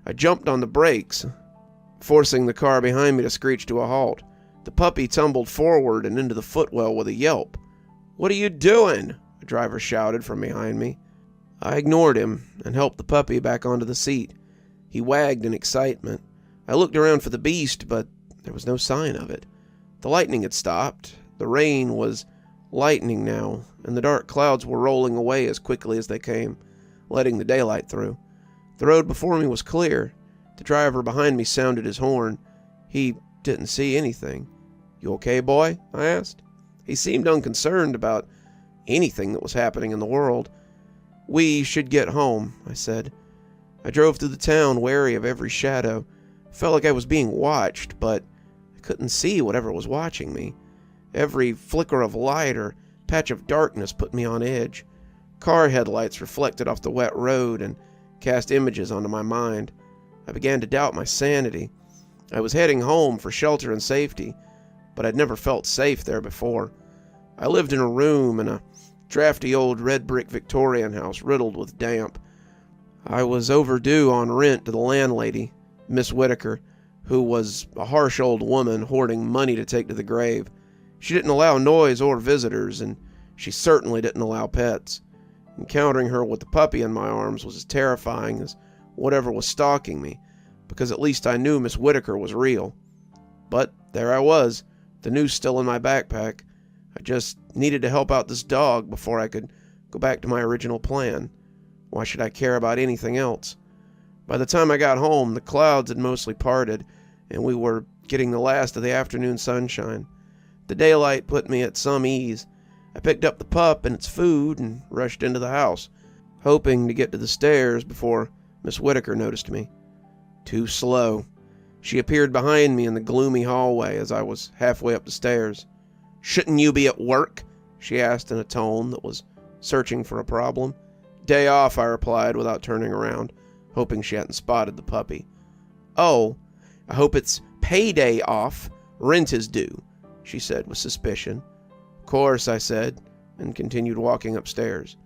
I jumped on the brakes, forcing the car behind me to screech to a halt. The puppy tumbled forward and into the footwell with a yelp. "What are you doing?" the driver shouted from behind me. I ignored him and helped the puppy back onto the seat. He wagged in excitement. I looked around for the beast, but there was no sign of it. The lightning had stopped. The rain was lightening now, and the dark clouds were rolling away as quickly as they came, letting the daylight through. The road before me was clear. The driver behind me sounded his horn. He didn't see anything. "You okay, boy?" I asked. He seemed unconcerned about anything that was happening in the world. "We should get home," I said. I drove through the town, wary of every shadow. I felt like I was being watched, but I couldn't see whatever was watching me. Every flicker of light or patch of darkness put me on edge. Car headlights reflected off the wet road and cast images onto my mind. I began to doubt my sanity. I was heading home for shelter and safety, but I'd never felt safe there before. I lived in a room in a drafty old red brick Victorian house riddled with damp. I was overdue on rent to the landlady, Miss Whitaker, who was a harsh old woman hoarding money to take to the grave. She didn't allow noise or visitors, and she certainly didn't allow pets. Encountering her with the puppy in my arms was as terrifying as whatever was stalking me, because at least I knew Miss Whitaker was real. But there I was, the noose still in my backpack. I just needed to help out this dog before I could go back to my original plan. Why should I care about anything else? By the time I got home, the clouds had mostly parted, and we were getting the last of the afternoon sunshine. The daylight put me at some ease. I picked up the pup and its food and rushed into the house, hoping to get to the stairs before Miss Whitaker noticed me. Too slow. She appeared behind me in the gloomy hallway as I was halfway up the stairs. "Shouldn't you be at work?" she asked in a tone that was searching for a problem. "Day off," I replied without turning around, hoping she hadn't spotted the puppy. "Oh, I hope it's payday off. Rent is due," she said with suspicion. "Of course," I said, and continued walking upstairs.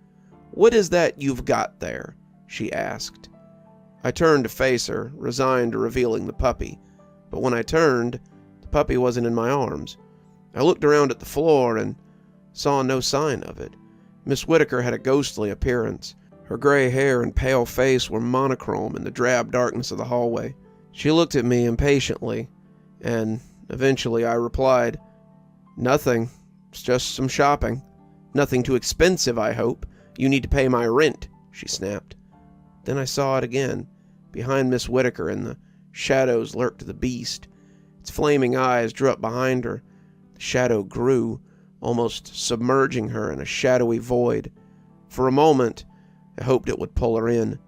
"What is that you've got there?" she asked. I turned to face her, resigned to revealing the puppy, but when I turned, the puppy wasn't in my arms. I looked around at the floor and saw no sign of it. Miss Whitaker had a ghostly appearance. Her gray hair and pale face were monochrome in the drab darkness of the hallway. She looked at me impatiently, and eventually I replied, "Nothing. It's just some shopping." Nothing too expensive, I hope. You need to pay my rent, she snapped. Then I saw it again. Behind Miss Whittaker in the shadows lurked the beast. Its flaming eyes drew up behind her. The shadow grew, almost submerging her in a shadowy void. For a moment, I hoped it would pull her in.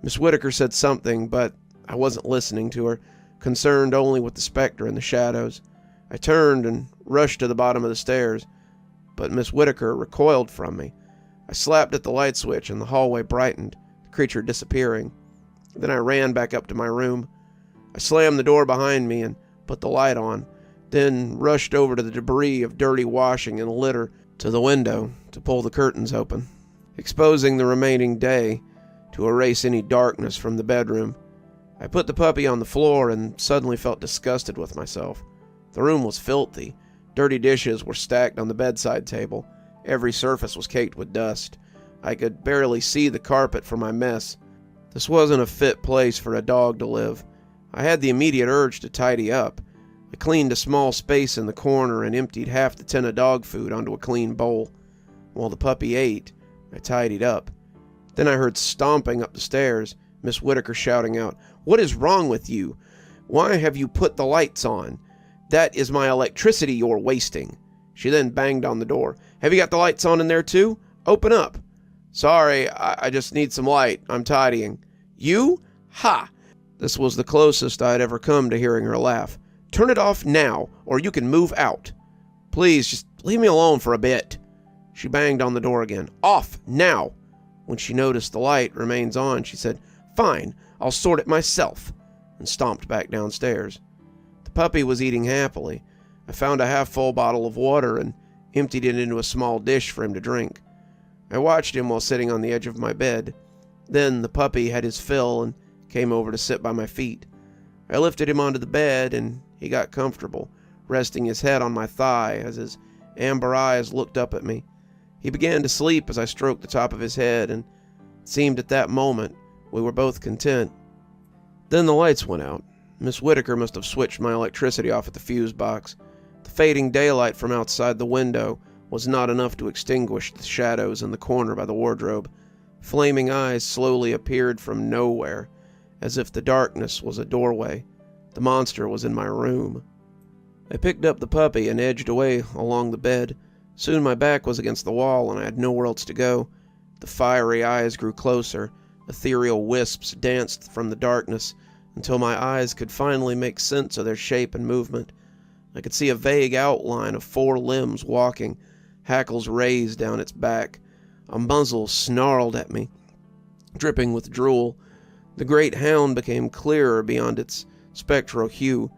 Miss Whittaker said something, but I wasn't listening to her, concerned only with the specter in the shadows. I turned and rushed to the bottom of the stairs, but Miss Whittaker recoiled from me. I slapped at the light switch and the hallway brightened, the creature disappearing. Then I ran back up to my room. I slammed the door behind me and put the light on, then rushed over to the debris of dirty washing and litter to the window to pull the curtains open, exposing the remaining day to erase any darkness from the bedroom. I put the puppy on the floor and suddenly felt disgusted with myself. The room was filthy. Dirty dishes were stacked on the bedside table. Every surface was caked with dust. I could barely see the carpet for my mess. This wasn't a fit place for a dog to live. I had the immediate urge to tidy up. I cleaned a small space in the corner and emptied half the tin of dog food onto a clean bowl. While the puppy ate, I tidied up. Then I heard stomping up the stairs, Miss Whittaker shouting out, "What is wrong with you? Why have you put the lights on? That is my electricity you're wasting." She then banged on the door. "Have you got the lights on in there too? Open up." "Sorry, I just need some light. I'm tidying." "You? Ha!" This was the closest I'd ever come to hearing her laugh. "Turn it off now, or you can move out. Please, just leave me alone for a bit." She banged on the door again. "Off, now." When she noticed the light remains on, she said, "Fine, I'll sort it myself," and stomped back downstairs. The puppy was eating happily. I found a half-full bottle of water and emptied it into a small dish for him to drink. I watched him while sitting on the edge of my bed. Then the puppy had his fill and came over to sit by my feet. I lifted him onto the bed, and he got comfortable, resting his head on my thigh as his amber eyes looked up at me. He began to sleep as I stroked the top of his head, and it seemed at that moment we were both content. Then the lights went out. Miss Whittaker must have switched my electricity off at the fuse box. The fading daylight from outside the window was not enough to extinguish the shadows in the corner by the wardrobe. Flaming eyes slowly appeared from nowhere, as if the darkness was a doorway. The monster was in my room. I picked up the puppy and edged away along the bed. Soon my back was against the wall and I had nowhere else to go. The fiery eyes grew closer. Ethereal wisps danced from the darkness until my eyes could finally make sense of their shape and movement. I could see a vague outline of 4 limbs walking, hackles raised down its back. A muzzle snarled at me, dripping with drool. The great hound became clearer beyond its spectral hue,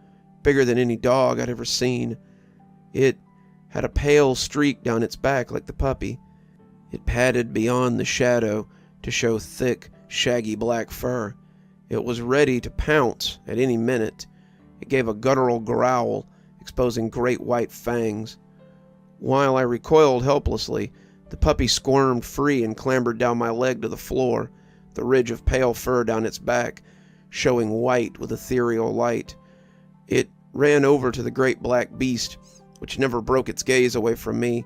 bigger than any dog I'd ever seen. It had a pale streak down its back like the puppy. It padded beyond the shadow to show thick, shaggy black fur. It was ready to pounce at any minute. It gave a guttural growl, exposing great white fangs. While I recoiled helplessly, the puppy squirmed free and clambered down my leg to the floor, the ridge of pale fur down its back showing white with ethereal light. It ran over to the great black beast, which never broke its gaze away from me.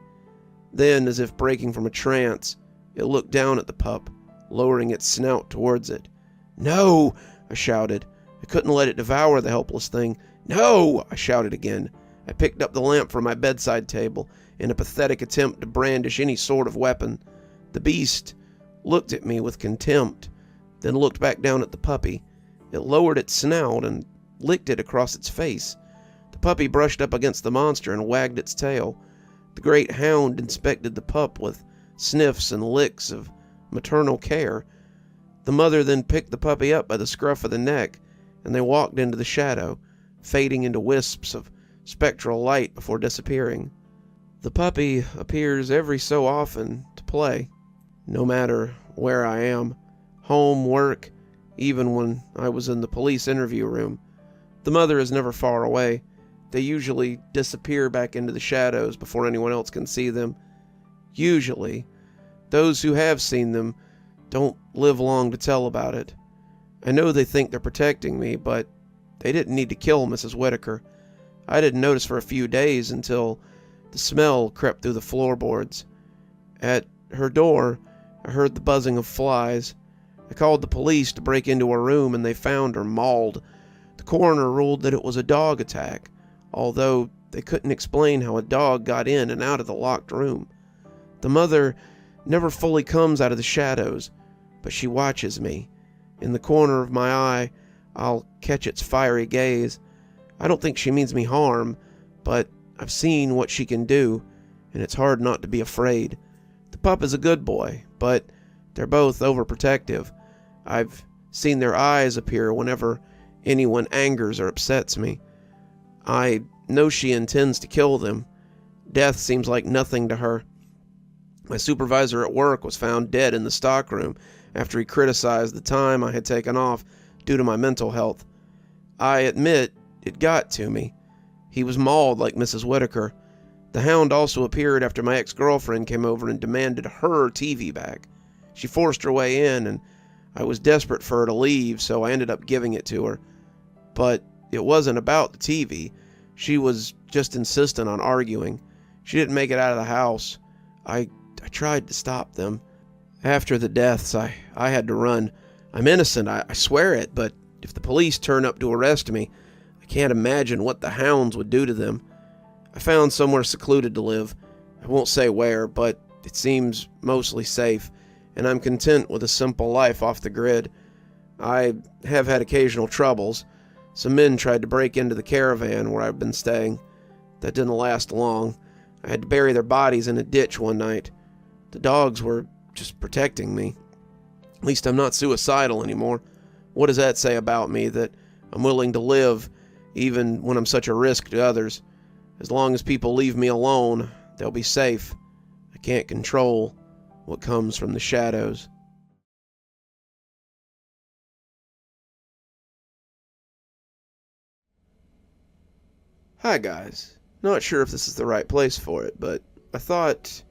Then, as if breaking from a trance, it looked down at the pup, lowering its snout towards it. "No!" I shouted. I couldn't let it devour the helpless thing. "No!" I shouted again. I picked up the lamp from my bedside table in a pathetic attempt to brandish any sort of weapon. The beast looked at me with contempt, then looked back down at the puppy. It lowered its snout and licked it across its face. The puppy brushed up against the monster and wagged its tail. The great hound inspected the pup with sniffs and licks of maternal care. The mother then picked the puppy up by the scruff of the neck, and they walked into the shadow, fading into wisps of spectral light before disappearing. The puppy appears every so often to play, no matter where I am, home, work, even when I was in the police interview room. The mother is never far away. They usually disappear back into the shadows before anyone else can see them. Usually, those who have seen them don't live long to tell about it. I know they think they're protecting me, but they didn't need to kill Mrs. Whittaker. I didn't notice for a few days until the smell crept through the floorboards. At her door, I heard the buzzing of flies. I called the police to break into her room, and they found her mauled. The coroner ruled that it was a dog attack, although they couldn't explain how a dog got in and out of the locked room. The mother never fully comes out of the shadows, but she watches me. In the corner of my eye, I'll catch its fiery gaze. I don't think she means me harm, but I've seen what she can do, and it's hard not to be afraid. The pup is a good boy, but they're both overprotective. I've seen their eyes appear whenever anyone angers or upsets me. I know she intends to kill them. Death seems like nothing to her. My supervisor at work was found dead in the stockroom after he criticized the time I had taken off due to my mental health. I admit it got to me. He was mauled like Mrs. Whitaker. The hound also appeared after my ex-girlfriend came over and demanded her TV back. She forced her way in, and I was desperate for her to leave, so I ended up giving it to her. But it wasn't about the TV. She was just insistent on arguing. She didn't make it out of the house. I tried to stop them. After the deaths, I had to run. I'm innocent, I swear it, but if the police turn up to arrest me, I can't imagine what the hounds would do to them. I found somewhere secluded to live. I won't say where, but it seems mostly safe, and I'm content with a simple life off the grid. I have had occasional troubles. Some men tried to break into the caravan where I've been staying. That didn't last long. I had to bury their bodies in a ditch one night. The dogs were just protecting me. At least I'm not suicidal anymore. What does that say about me, that I'm willing to live even when I'm such a risk to others? As long as people leave me alone, they'll be safe. I can't control what comes from the shadows. Hi guys. Not sure if this is the right place for it, but I thought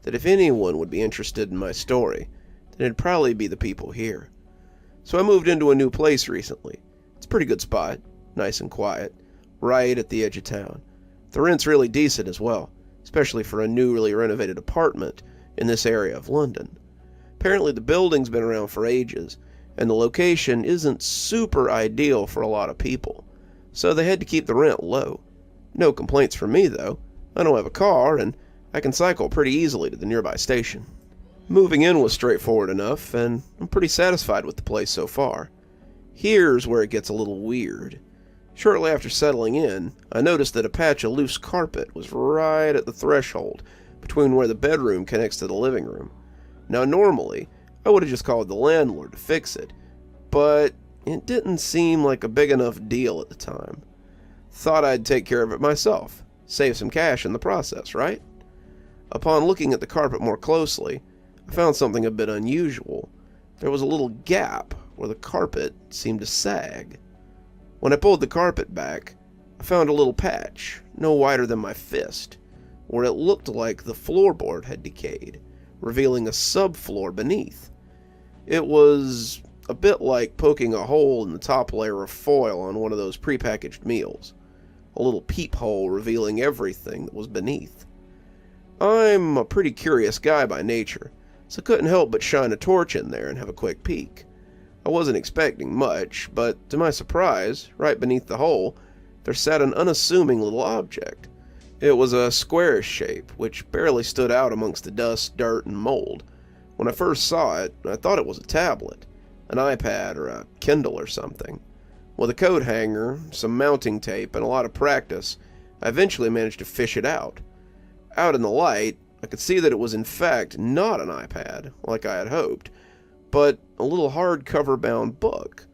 that if anyone would be interested in my story, then it'd probably be the people here. So I moved into a new place recently. It's a pretty good spot, nice and quiet, right at the edge of town. The rent's really decent as well, especially for a newly renovated apartment in this area of London. Apparently the building's been around for ages, and the location isn't super ideal for a lot of people, so they had to keep the rent low. No complaints from me though. I don't have a car, and I can cycle pretty easily to the nearby station. Moving in was straightforward enough, and I'm pretty satisfied with the place so far. Here's where it gets a little weird. Shortly after settling in, I noticed that a patch of loose carpet was right at the threshold between where the bedroom connects to the living room. Now normally, I would have just called the landlord to fix it, but it didn't seem like a big enough deal at the time. Thought I'd take care of it myself, save some cash in the process, right? Upon looking at the carpet more closely, I found something a bit unusual. There was a little gap where the carpet seemed to sag. When I pulled the carpet back, I found a little patch, no wider than my fist, where it looked like the floorboard had decayed, revealing a subfloor beneath. It was a bit like poking a hole in the top layer of foil on one of those prepackaged meals. A little peephole revealing everything that was beneath. I'm a pretty curious guy by nature, so couldn't help but shine a torch in there and have a quick peek. I wasn't expecting much, but to my surprise, right beneath the hole, there sat an unassuming little object. It was a squarish shape, which barely stood out amongst the dust, dirt, and mold. When I first saw it, I thought it was a tablet, an iPad, or a Kendall or something. With a coat hanger, some mounting tape, and a lot of practice, I eventually managed to fish it out. Out in the light, I could see that it was in fact not an iPad, like I had hoped, but a little hardcover-bound book.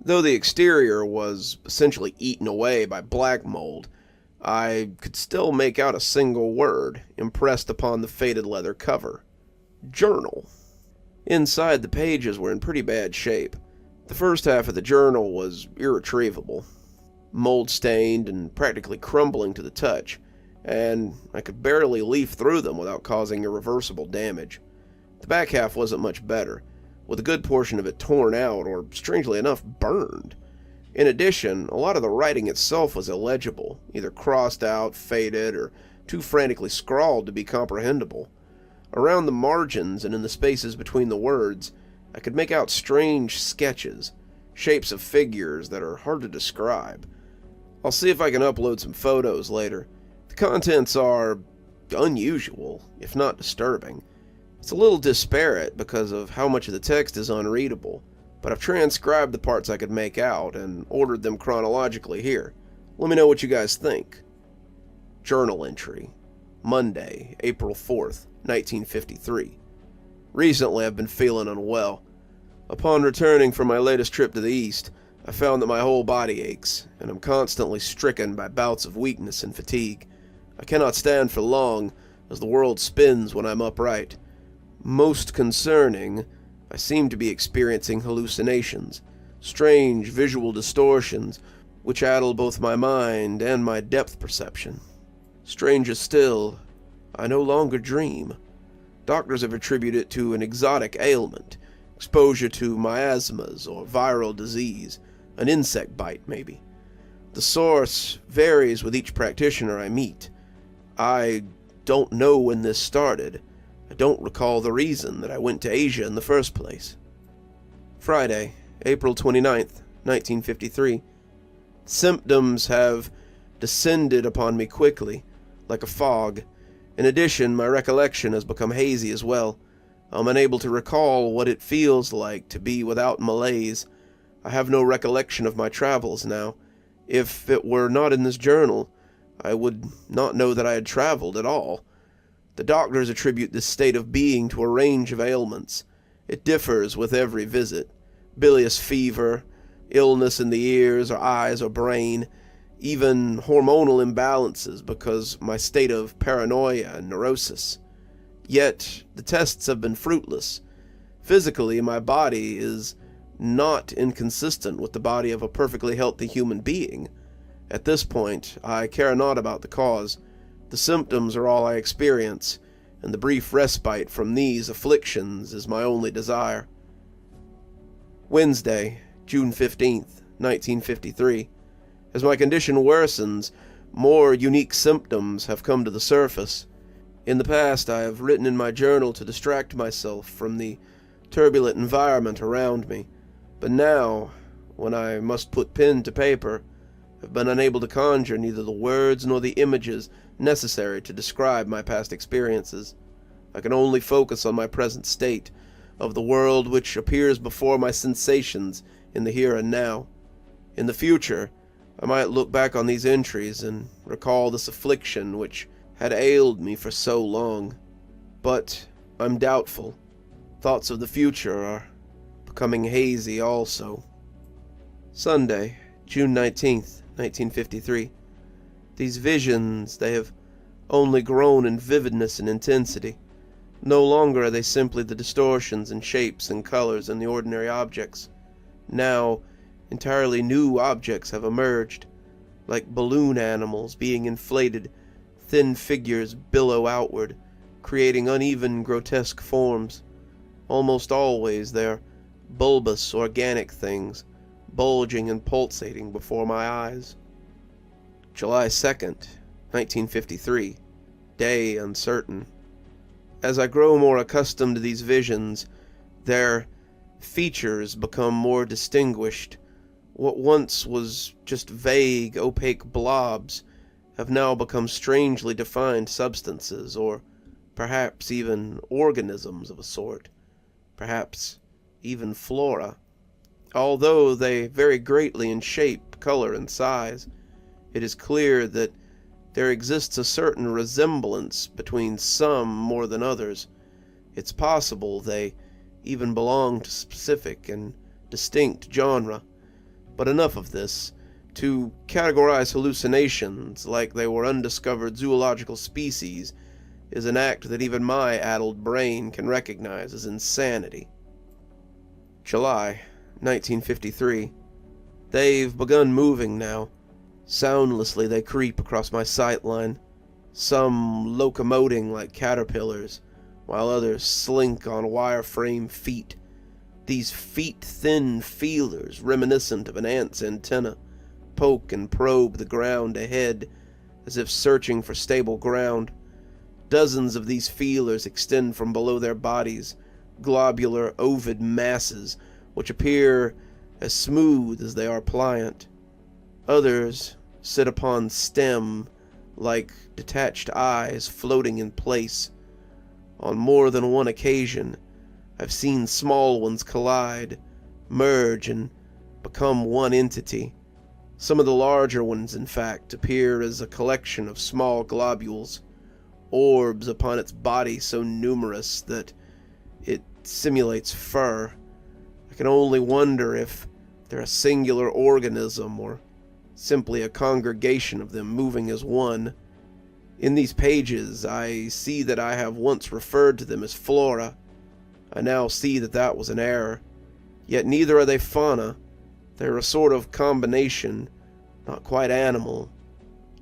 Though the exterior was essentially eaten away by black mold, I could still make out a single word impressed upon the faded leather cover. Journal. Inside, the pages were in pretty bad shape. The first half of the journal was irretrievable, mold-stained and practically crumbling to the touch, and I could barely leaf through them without causing irreversible damage. The back half wasn't much better, with a good portion of it torn out or, strangely enough, burned. In addition, a lot of the writing itself was illegible, either crossed out, faded, or too frantically scrawled to be comprehensible. Around the margins and in the spaces between the words, I could make out strange sketches, shapes of figures that are hard to describe. I'll see if I can upload some photos later. The contents are unusual, if not disturbing. It's a little disparate because of how much of the text is unreadable, but I've transcribed the parts I could make out and ordered them chronologically here. Let me know what you guys think. Journal entry. Monday, April 4th, 1953. Recently, I've been feeling unwell. Upon returning from my latest trip to the east, I found that my whole body aches, and I'm constantly stricken by bouts of weakness and fatigue. I cannot stand for long, as the world spins when I'm upright. Most concerning, I seem to be experiencing hallucinations, strange visual distortions, which addle both my mind and my depth perception. Stranger still, I no longer dream. Doctors have attributed it to an exotic ailment, exposure to miasmas or viral disease, an insect bite maybe. The source varies with each practitioner I meet. I don't know when this started. I don't recall the reason that I went to Asia in the first place. Friday, April 29th, 1953. Symptoms have descended upon me quickly, like a fog. In addition, my recollection has become hazy as well. I'm unable to recall what it feels like to be without malaise. I have no recollection of my travels now. If it were not in this journal, I would not know that I had traveled at all. The doctors attribute this state of being to a range of ailments. It differs with every visit. Bilious fever, illness in the ears or eyes or brain, even hormonal imbalances because my state of paranoia and neurosis. Yet, the tests have been fruitless. Physically, my body is not inconsistent with the body of a perfectly healthy human being. At this point, I care not about the cause. The symptoms are all I experience, and the brief respite from these afflictions is my only desire. Wednesday, June 15th, 1953. As my condition worsens, more unique symptoms have come to the surface. In the past, I have written in my journal to distract myself from the turbulent environment around me, but now, when I must put pen to paper, I've been unable to conjure neither the words nor the images necessary to describe my past experiences. I can only focus on my present state, of the world which appears before my sensations in the here and now. In the future, I might look back on these entries and recall this affliction which had ailed me for so long. But I'm doubtful. Thoughts of the future are becoming hazy also. Sunday, June 19th, 1953. These visions, they have only grown in vividness and intensity. No longer are they simply the distortions and shapes and colors in the ordinary objects. Now, entirely new objects have emerged, like balloon animals being inflated. Thin figures billow outward, creating uneven, grotesque forms. Almost always they're bulbous, organic things, bulging and pulsating before my eyes. July 2nd, 1953. Day uncertain. As I grow more accustomed to these visions, their features become more distinguished. What once was just vague, opaque blobs have now become strangely defined substances, or perhaps even organisms of a sort, perhaps even flora. Although they vary greatly in shape, color, and size, it is clear that there exists a certain resemblance between some more than others. It's possible they even belong to specific and distinct genre. But enough of this. To categorize hallucinations like they were undiscovered zoological species is an act that even my addled brain can recognize as insanity. July 1953. They've begun moving now. Soundlessly they creep across my sightline, some locomoting like caterpillars, while others slink on wireframe feet. These feet-thin feelers, reminiscent of an ant's antenna, poke and probe the ground ahead, as if searching for stable ground. Dozens of these feelers extend from below their bodies, globular, ovid masses which appear as smooth as they are pliant. Others sit upon stem like detached eyes floating in place. On more than one occasion, I've seen small ones collide, merge, and become one entity. Some of the larger ones, in fact, appear as a collection of small globules, orbs upon its body so numerous that it simulates fur. I can only wonder if they're a singular organism or simply a congregation of them moving as one. In these pages, I see that I have once referred to them as flora. I now see that that was an error. Yet neither are they fauna. They're a sort of combination, not quite animal,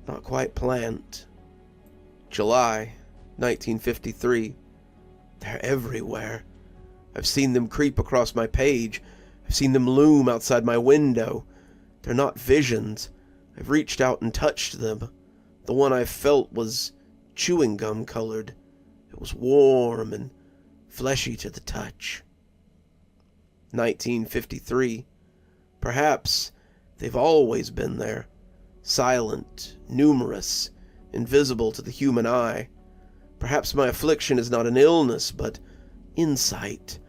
not quite plant. July, 1953. They're everywhere. I've seen them creep across my page. I've seen them loom outside my window. They're not visions. I've reached out and touched them. The one I felt was chewing gum colored. It was warm and fleshy to the touch. 1953. Perhaps they've always been there. Silent, numerous, invisible to the human eye. Perhaps my affliction is not an illness, but insight.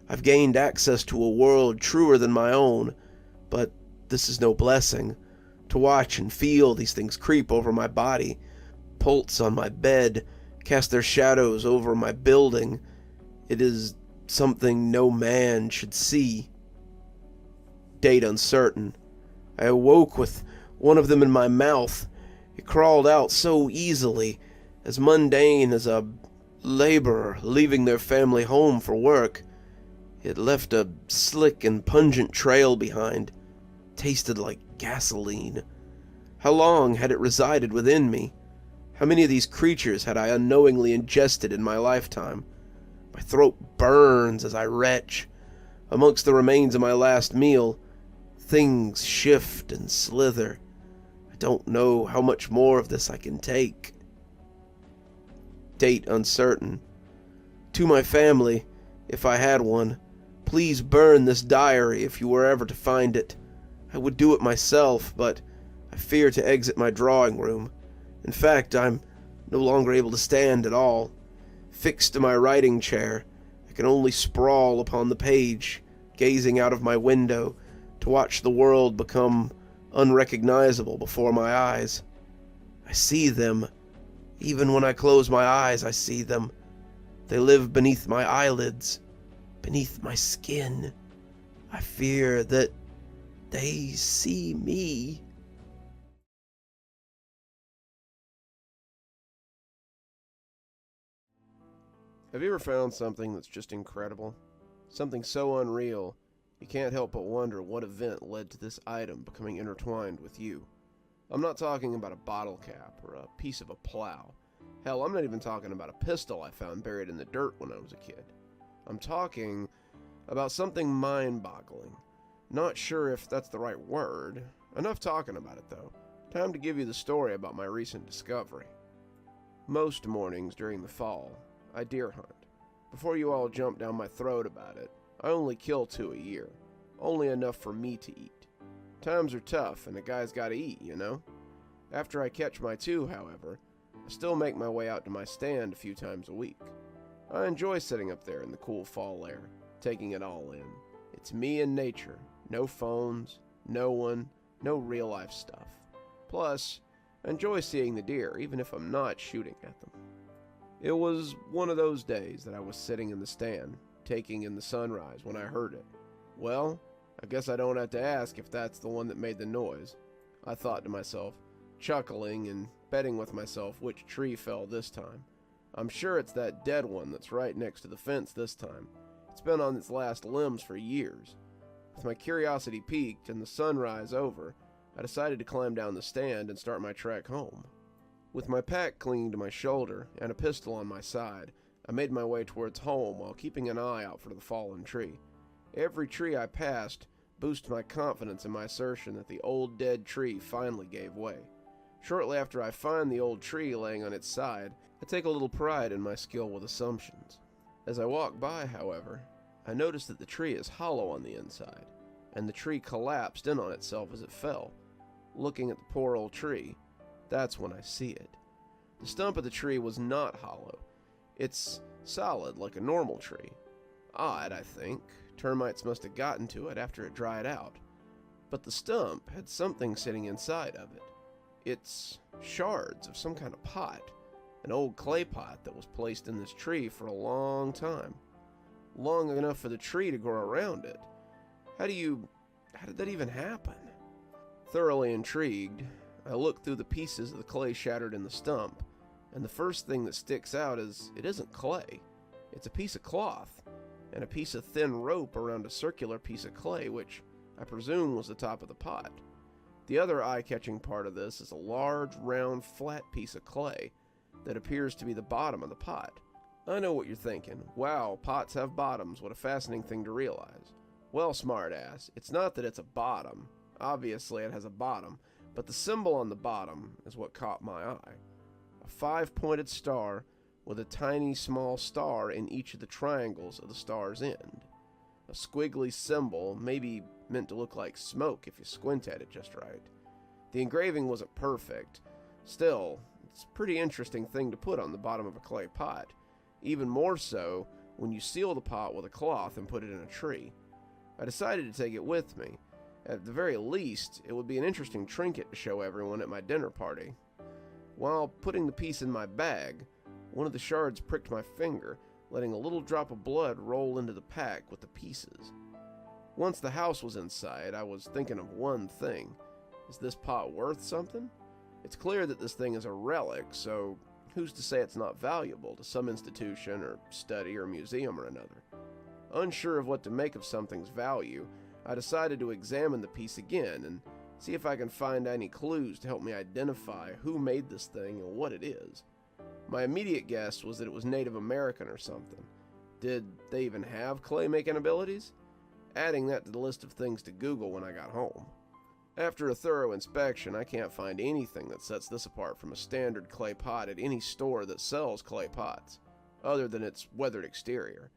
I've gained access to a world truer than my own, but this is no blessing. To watch and feel these things creep over my body, pulse on my bed, cast their shadows over my building, it is something no man should see. Date uncertain. I awoke with one of them in my mouth. It crawled out so easily, as mundane as a laborer leaving their family home for work. It left a slick and pungent trail behind. Tasted like gasoline. How long had it resided within me? How many of these creatures had I unknowingly ingested in my lifetime? My throat burns as I retch. Amongst the remains of my last meal, things shift and slither. I don't know how much more of this I can take. Date uncertain. To my family, if I had one, please burn this diary if you were ever to find it. I would do it myself, but I fear to exit my drawing room. In fact, I'm no longer able to stand at all. Fixed to my writing chair, I can only sprawl upon the page, gazing out of my window to watch the world become unrecognizable before my eyes. I see them. Even when I close my eyes, I see them. They live beneath my eyelids, beneath my skin. I fear that they see me. Have you ever found something that's just incredible? Something so unreal, you can't help but wonder what event led to this item becoming intertwined with you. I'm not talking about a bottle cap or a piece of a plow. Hell, I'm not even talking about a pistol I found buried in the dirt when I was a kid. I'm talking about something mind-boggling. Not sure if that's the right word. Enough talking about it, though. Time to give you the story about my recent discovery. Most mornings during the fall, I deer hunt. Before you all jump down my throat about it, I only kill 2 a year. Only enough for me to eat. Times are tough, and a guy's gotta eat, you know? After I catch my 2, however, I still make my way out to my stand a few times a week. I enjoy sitting up there in the cool fall air, taking it all in. It's me and nature. No phones, no one, no real-life stuff. Plus, I enjoy seeing the deer, even if I'm not shooting at them. It was one of those days that I was sitting in the stand, taking in the sunrise when I heard it. Well, I guess I don't have to ask if that's the one that made the noise, I thought to myself, chuckling and betting with myself which tree fell this time. I'm sure it's that dead one that's right next to the fence this time. It's been on its last limbs for years. With my curiosity piqued and the sunrise over, I decided to climb down the stand and start my trek home. With my pack clinging to my shoulder and a pistol on my side, I made my way towards home while keeping an eye out for the fallen tree. Every tree I passed boosted my confidence in my assertion that the old dead tree finally gave way. Shortly after I find the old tree laying on its side, I take a little pride in my skill with assumptions. As I walk by, however, I notice that the tree is hollow on the inside, and the tree collapsed in on itself as it fell. Looking at the poor old tree, that's when I see it. The stump of the tree was not hollow. It's solid like a normal tree. Odd, I think. Termites must have gotten to it after it dried out. But the stump had something sitting inside of it. It's shards of some kind of pot. An old clay pot that was placed in this tree for a long time. Long enough for the tree to grow around it. How did that even happen? Thoroughly intrigued, I look through the pieces of the clay shattered in the stump, and the first thing that sticks out is it isn't clay. It's a piece of cloth, and a piece of thin rope around a circular piece of clay, which I presume was the top of the pot. The other eye-catching part of this is a large, round, flat piece of clay that appears to be the bottom of the pot. I know what you're thinking. Wow, pots have bottoms. What a fascinating thing to realize. Well, smartass, it's not that it's a bottom. Obviously, it has a bottom, but the symbol on the bottom is what caught my eye. A 5-pointed star with a tiny small star in each of the triangles of the star's end. A squiggly symbol, maybe meant to look like smoke if you squint at it just right. The engraving wasn't perfect. Still, it's a pretty interesting thing to put on the bottom of a clay pot. Even more so when you seal the pot with a cloth and put it in a tree. I decided to take it with me. At the very least, it would be an interesting trinket to show everyone at my dinner party. While putting the piece in my bag, one of the shards pricked my finger, letting a little drop of blood roll into the pack with the pieces. Once the house was in sight, I was thinking of one thing. Is this pot worth something? It's clear that this thing is a relic, so who's to say it's not valuable to some institution or study or museum or another? Unsure of what to make of something's value, I decided to examine the piece again and see if I can find any clues to help me identify who made this thing and what it is. My immediate guess was that it was Native American or something. Did they even have clay-making abilities? Adding that to the list of things to Google when I got home. After a thorough inspection, I can't find anything that sets this apart from a standard clay pot at any store that sells clay pots, other than its weathered exterior.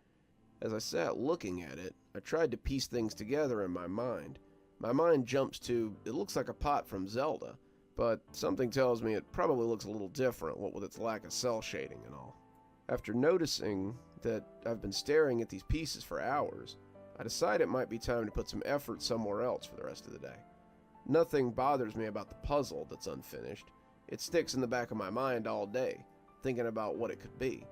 As I sat looking at it, I tried to piece things together in my mind. My mind jumps to, it looks like a pot from Zelda, but something tells me it probably looks a little different, what with its lack of cell shading and all. After noticing that I've been staring at these pieces for hours, I decide it might be time to put some effort somewhere else for the rest of the day. Nothing bothers me about the puzzle that's unfinished. It sticks in the back of my mind all day, thinking about what it could be.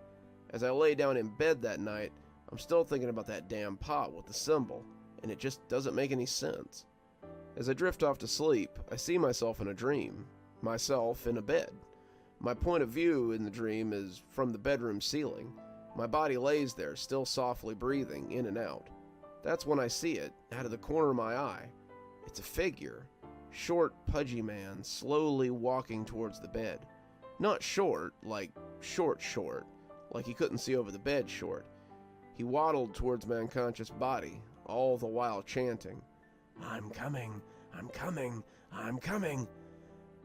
As I lay down in bed that night, I'm still thinking about that damn pot with the symbol, and it just doesn't make any sense. As I drift off to sleep, I see myself in a dream. Myself in a bed. My point of view in the dream is from the bedroom ceiling. My body lays there, still softly breathing in and out. That's when I see it, out of the corner of my eye. It's a figure. Short, pudgy man, slowly walking towards the bed. Not short, like short, like he couldn't see over the bed short. He waddled towards my unconscious body, all the while chanting, "I'm coming, I'm coming, I'm coming."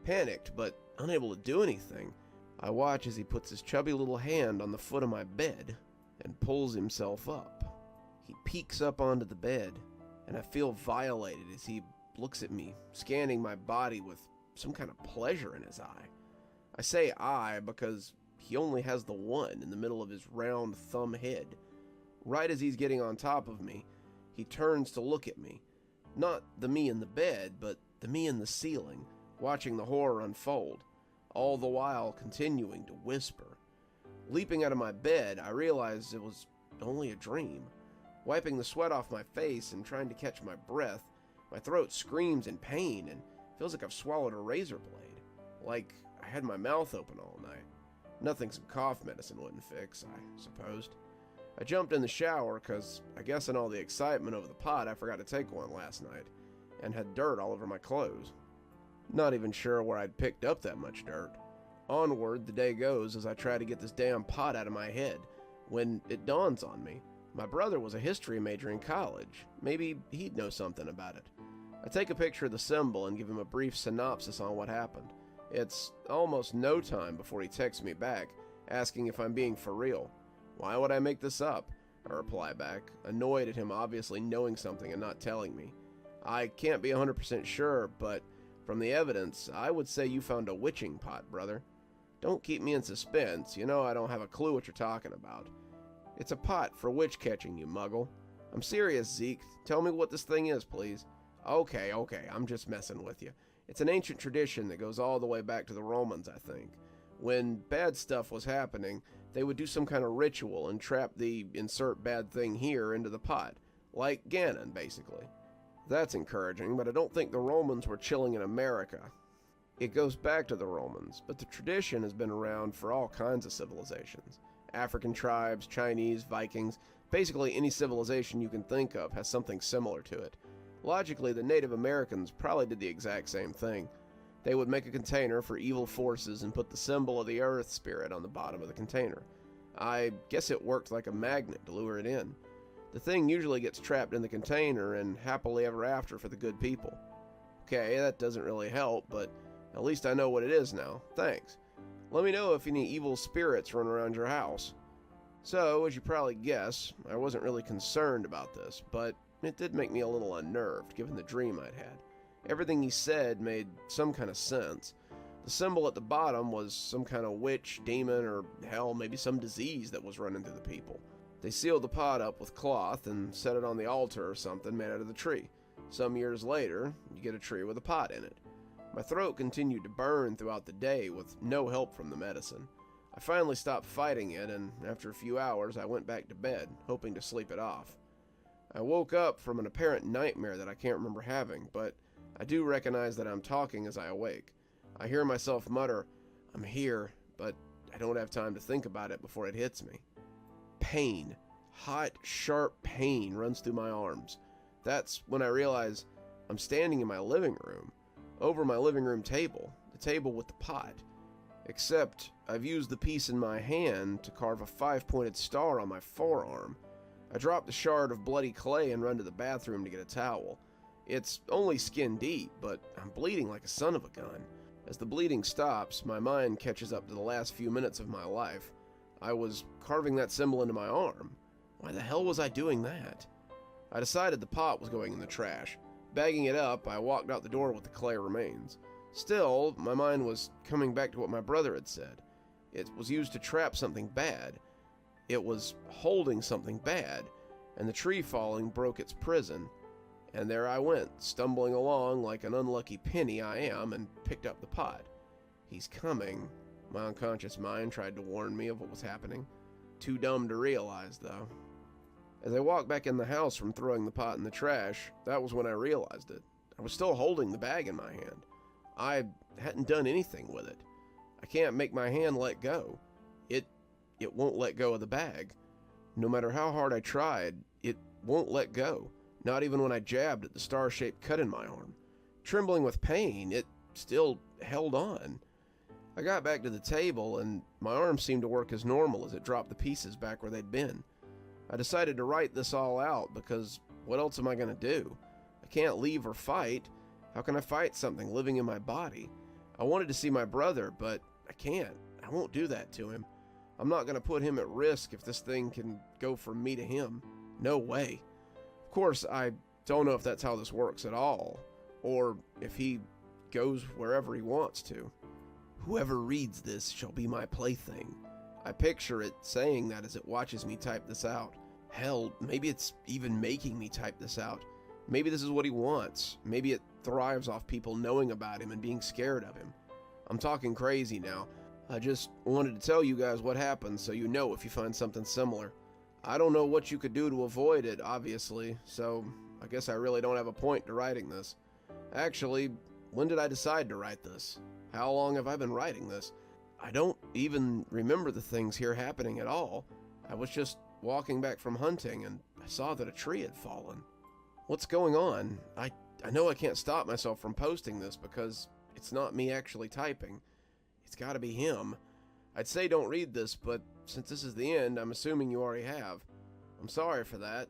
Panicked, but unable to do anything, I watch as he puts his chubby little hand on the foot of my bed and pulls himself up. He peeks up onto the bed, and I feel violated as he looks at me, scanning my body with some kind of pleasure in his eye. I say eye because he only has the one in the middle of his round thumb head. Right as he's getting on top of me, he turns to look at me. Not the me in the bed, but the me in the ceiling, watching the horror unfold, all the while continuing to whisper. Leaping out of my bed, I realized it was only a dream. Wiping the sweat off my face and trying to catch my breath, my throat screams in pain and feels like I've swallowed a razor blade. Like I had my mouth open all night. Nothing some cough medicine wouldn't fix, I supposed. I jumped in the shower because I guess in all the excitement over the pot I forgot to take one last night and had dirt all over my clothes. Not even sure where I'd picked up that much dirt. Onward the day goes as I try to get this damn pot out of my head when it dawns on me. My brother was a history major in college. Maybe he'd know something about it. I take a picture of the symbol and give him a brief synopsis on what happened. It's almost no time before he texts me back, asking if I'm being for real. Why would I make this up? I reply back, annoyed at him obviously knowing something and not telling me. I can't be 100% sure, but from the evidence, I would say you found a witching pot, brother. Don't keep me in suspense, you know I don't have a clue what you're talking about. It's a pot for witch catching, you muggle. I'm serious, Zeke. Tell me what this thing is, please. Okay, I'm just messing with you. It's an ancient tradition that goes all the way back to the Romans, I think. When bad stuff was happening, they would do some kind of ritual and trap the insert bad thing here into the pot. Like Ganon, basically. That's encouraging, but I don't think the Romans were chilling in America. It goes back to the Romans, but the tradition has been around for all kinds of civilizations. African tribes, Chinese, Vikings, basically any civilization you can think of has something similar to it. Logically, the Native Americans probably did the exact same thing. They would make a container for evil forces and put the symbol of the earth spirit on the bottom of the container. I guess it worked like a magnet to lure it in. The thing usually gets trapped in the container and happily ever after for the good people. Okay, that doesn't really help, but at least I know what it is now. Thanks. Let me know if any evil spirits run around your house. So, as you probably guess, I wasn't really concerned about this, but it did make me a little unnerved, given the dream I'd had. Everything he said made some kind of sense. The symbol at the bottom was some kind of witch, demon, or hell, maybe some disease that was running through the people. They sealed the pot up with cloth and set it on the altar or something made out of the tree. Some years later, you get a tree with a pot in it. My throat continued to burn throughout the day with no help from the medicine. I finally stopped fighting it, and after a few hours I went back to bed, hoping to sleep it off. I woke up from an apparent nightmare that I can't remember having, but I do recognize that I'm talking as I awake. I hear myself mutter, "I'm here," but I don't have time to think about it before it hits me. Pain. Hot, sharp pain runs through my arms. That's when I realize I'm standing in my living room, over my living room table, the table with the pot. Except I've used the piece in my hand to carve a 5-pointed star on my forearm. I drop the shard of bloody clay and run to the bathroom to get a towel. It's only skin deep, but I'm bleeding like a son of a gun. As the bleeding stops, my mind catches up to the last few minutes of my life. I was carving that symbol into my arm. Why the hell was I doing that? I decided the pot was going in the trash. Bagging it up, I walked out the door with the clay remains. Still, my mind was coming back to what my brother had said. It was used to trap something bad. It was holding something bad, and the tree falling broke its prison. And there I went, stumbling along like an unlucky penny I am, and picked up the pot. He's coming. My unconscious mind tried to warn me of what was happening. Too dumb to realize, though. As I walked back in the house from throwing the pot in the trash, that was when I realized it. I was still holding the bag in my hand. I hadn't done anything with it. I can't make my hand let go. It won't let go of the bag. No matter how hard I tried, it won't let go. Not even when I jabbed at the star-shaped cut in my arm. Trembling with pain, it still held on. I got back to the table, and my arm seemed to work as normal as it dropped the pieces back where they'd been. I decided to write this all out, because what else am I going to do? I can't leave or fight. How can I fight something living in my body? I wanted to see my brother, but I can't. I won't do that to him. I'm not going to put him at risk if this thing can go from me to him. No way. Of course, I don't know if that's how this works at all, or if he goes wherever he wants to. Whoever reads this shall be my plaything. I picture it saying that as it watches me type this out. Hell, maybe it's even making me type this out. Maybe this is what he wants. Maybe it thrives off people knowing about him and being scared of him. I'm talking crazy now. I just wanted to tell you guys what happened so you know if you find something similar. I don't know what you could do to avoid it, obviously, so I guess I really don't have a point to writing this. Actually, when did I decide to write this? How long have I been writing this? I don't even remember the things here happening at all. I was just walking back from hunting and I saw that a tree had fallen. What's going on? I know I can't stop myself from posting this because it's not me actually typing. It's gotta be him. I'd say don't read this, but since this is the end, I'm assuming you already have. I'm sorry for that.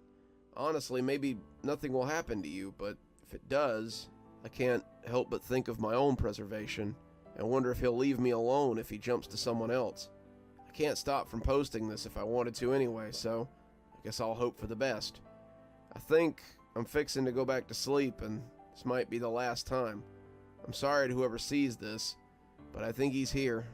Honestly, maybe nothing will happen to you, but if it does, I can't help but think of my own preservation and wonder if he'll leave me alone if he jumps to someone else. I can't stop from posting this if I wanted to anyway, so I guess I'll hope for the best. I think I'm fixing to go back to sleep, and this might be the last time. I'm sorry to whoever sees this, but I think he's here.